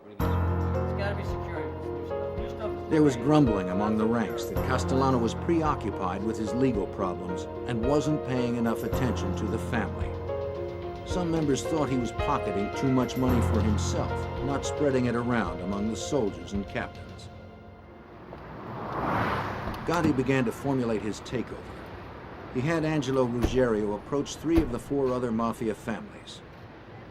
Speaker 7: There was grumbling among the ranks that Castellano was preoccupied with his legal problems and wasn't paying enough attention to the family. Some members thought he was pocketing too much money for himself, not spreading it around among the soldiers and captains. Gotti began to formulate his takeover. He had Angelo Ruggiero approach 3 of the 4 other mafia families.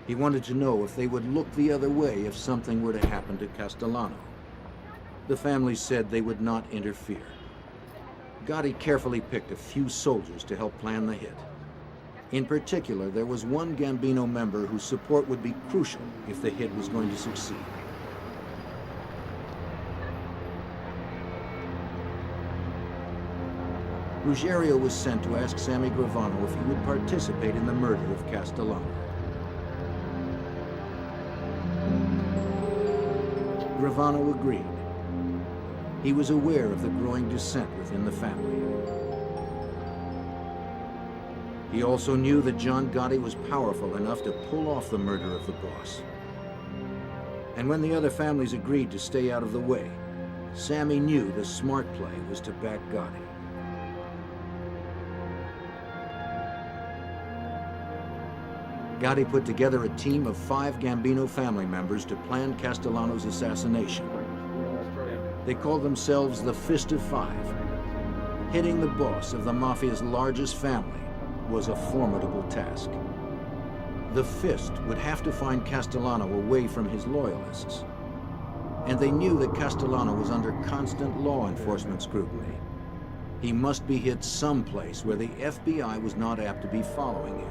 Speaker 7: He wanted to know if they would look the other way if something were to happen to Castellano. The families said they would not interfere. Gotti carefully picked a few soldiers to help plan the hit. In particular, there was one Gambino member whose support would be crucial if the hit was going to succeed. Ruggiero was sent to ask Sammy Gravano if he would participate in the murder of Castellano. Gravano agreed. He was aware of the growing dissent within the family. He also knew that John Gotti was powerful enough to pull off the murder of the boss. And when the other families agreed to stay out of the way, Sammy knew the smart play was to back Gotti. Gotti put together a team of 5 Gambino family members to plan Castellano's assassination. They called themselves the Fist of 5. Hitting the boss of the Mafia's largest family was a formidable task. The Fist would have to find Castellano away from his loyalists. And they knew that Castellano was under constant law enforcement scrutiny. He must be hit someplace where the FBI was not apt to be following him.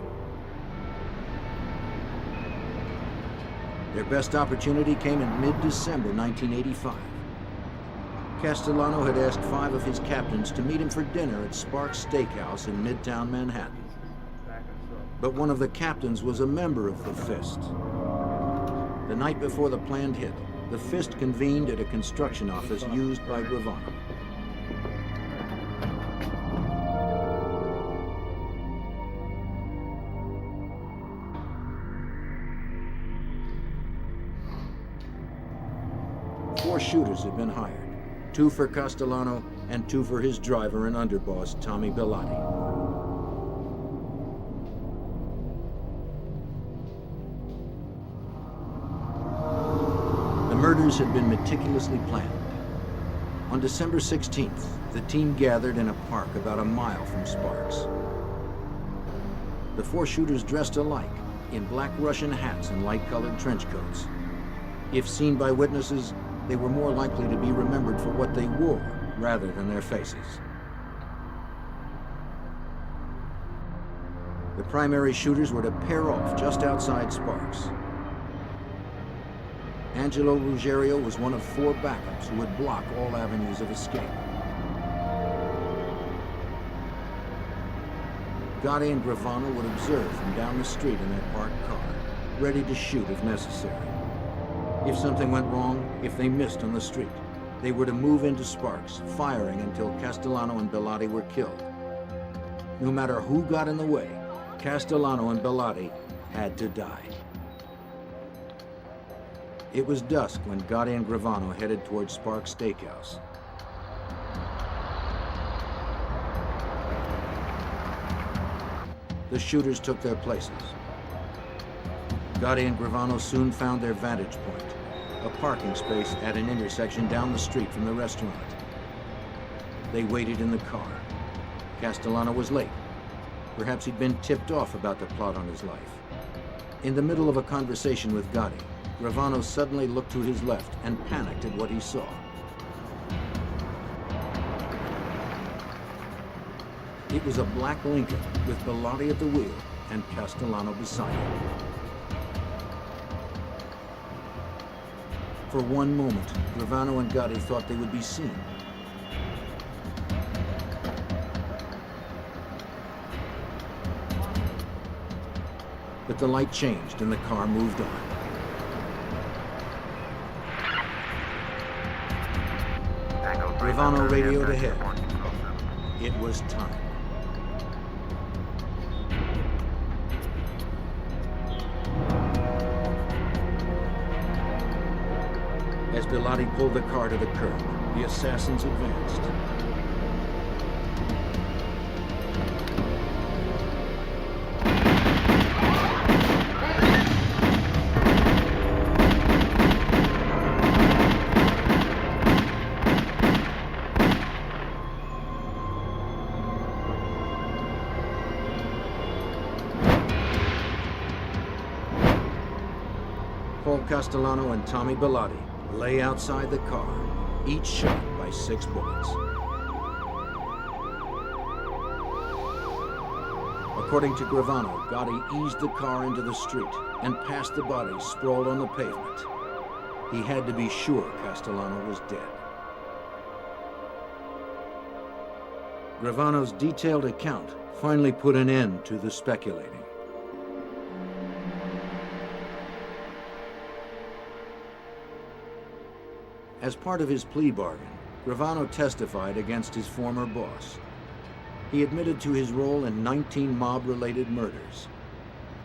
Speaker 7: Their best opportunity came in mid-December 1985. Castellano had asked 5 of his captains to meet him for dinner at Sparks Steakhouse in Midtown Manhattan. But one of the captains was a member of the Fist. The night before the planned hit, the Fist convened at a construction office used by Gravano. Four shooters had been hired, 2 for Castellano and 2 for his driver and underboss, Tommy Bellotti. The murders had been meticulously planned. On December 16th, the team gathered in a park about a mile from Sparks. The 4 shooters dressed alike, in black Russian hats and light-colored trench coats. If seen by witnesses, they were more likely to be remembered for what they wore rather than their faces. The primary shooters were to pair off just outside Sparks. Angelo Ruggiero was one of 4 backups who would block all avenues of escape. Gotti and Gravano would observe from down the street in their parked car, ready to shoot if necessary. If something went wrong, if they missed on the street, they were to move into Sparks, firing until Castellano and Bellotti were killed. No matter who got in the way, Castellano and Bellotti had to die. It was dusk when Gotti and Gravano headed toward Sparks Steakhouse. The shooters took their places. Gotti and Gravano soon found their vantage point, a parking space at an intersection down the street from the restaurant. They waited in the car. Castellano was late. Perhaps he'd been tipped off about the plot on his life. In the middle of a conversation with Gotti, Gravano suddenly looked to his left and panicked at what he saw. It was a black Lincoln with Bellotti at the wheel and Castellano beside him. For one moment, Gravano and Gotti thought they would be seen. But the light changed and the car moved on. Gravano radioed ahead. It was time. As Bellotti pulled the car to the curb, the assassins advanced. Paul Castellano and Tommy Bellotti lay outside the car, each shot by 6 bullets. According to Gravano, Gotti eased the car into the street and past the bodies sprawled on the pavement. He had to be sure Castellano was dead. Gravano's detailed account finally put an end to the speculating. As part of his plea bargain, Gravano testified against his former boss. He admitted to his role in 19 mob-related murders.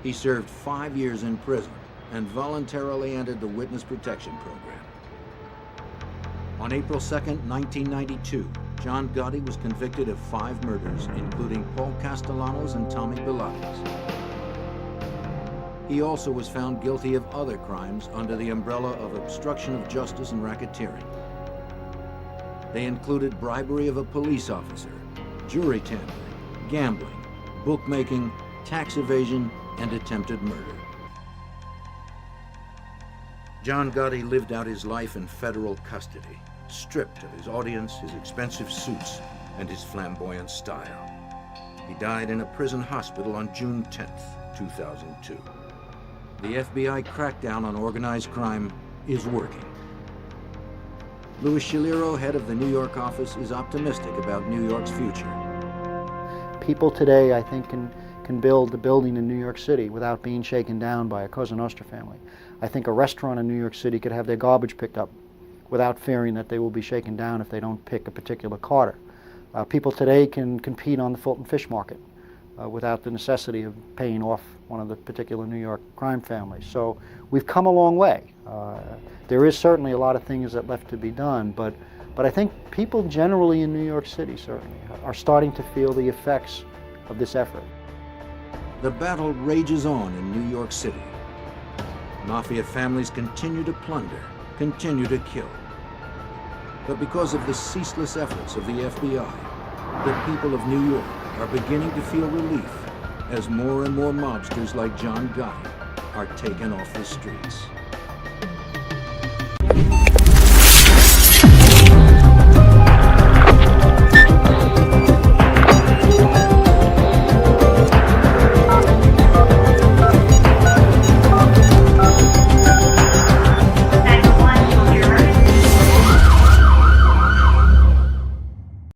Speaker 7: He served 5 years in prison and voluntarily entered the Witness Protection Program. On April 2nd, 1992, John Gotti was convicted of 5 murders, including Paul Castellano's and Tommy Bellotti's. He also was found guilty of other crimes under the umbrella of obstruction of justice and racketeering. They included bribery of a police officer, jury tampering, gambling, bookmaking, tax evasion, and attempted murder. John Gotti lived out his life in federal custody, stripped of his audience, his expensive suits, and his flamboyant style. He died in a prison hospital on June 10th, 2002. The FBI crackdown on organized crime is working. Louis Shaliro, head of the New York office, is optimistic about New York's future.
Speaker 10: People today, I think, can build a building in New York City without being shaken down by a Cosa Nostra family. I think a restaurant in New York City could have their garbage picked up without fearing that they will be shaken down if they don't pick a particular carter. People today can compete on the Fulton Fish Market without the necessity of paying off one of the particular New York crime families. So we've come a long way. There is certainly a lot of things that left to be done, but I think people generally in New York City certainly are starting to feel the effects of this effort.
Speaker 7: The battle rages on in New York City. Mafia families continue to plunder, continue to kill. But because of the ceaseless efforts of the FBI, the people of New York are beginning to feel relief as more and more mobsters like John Gotti are taken off the streets.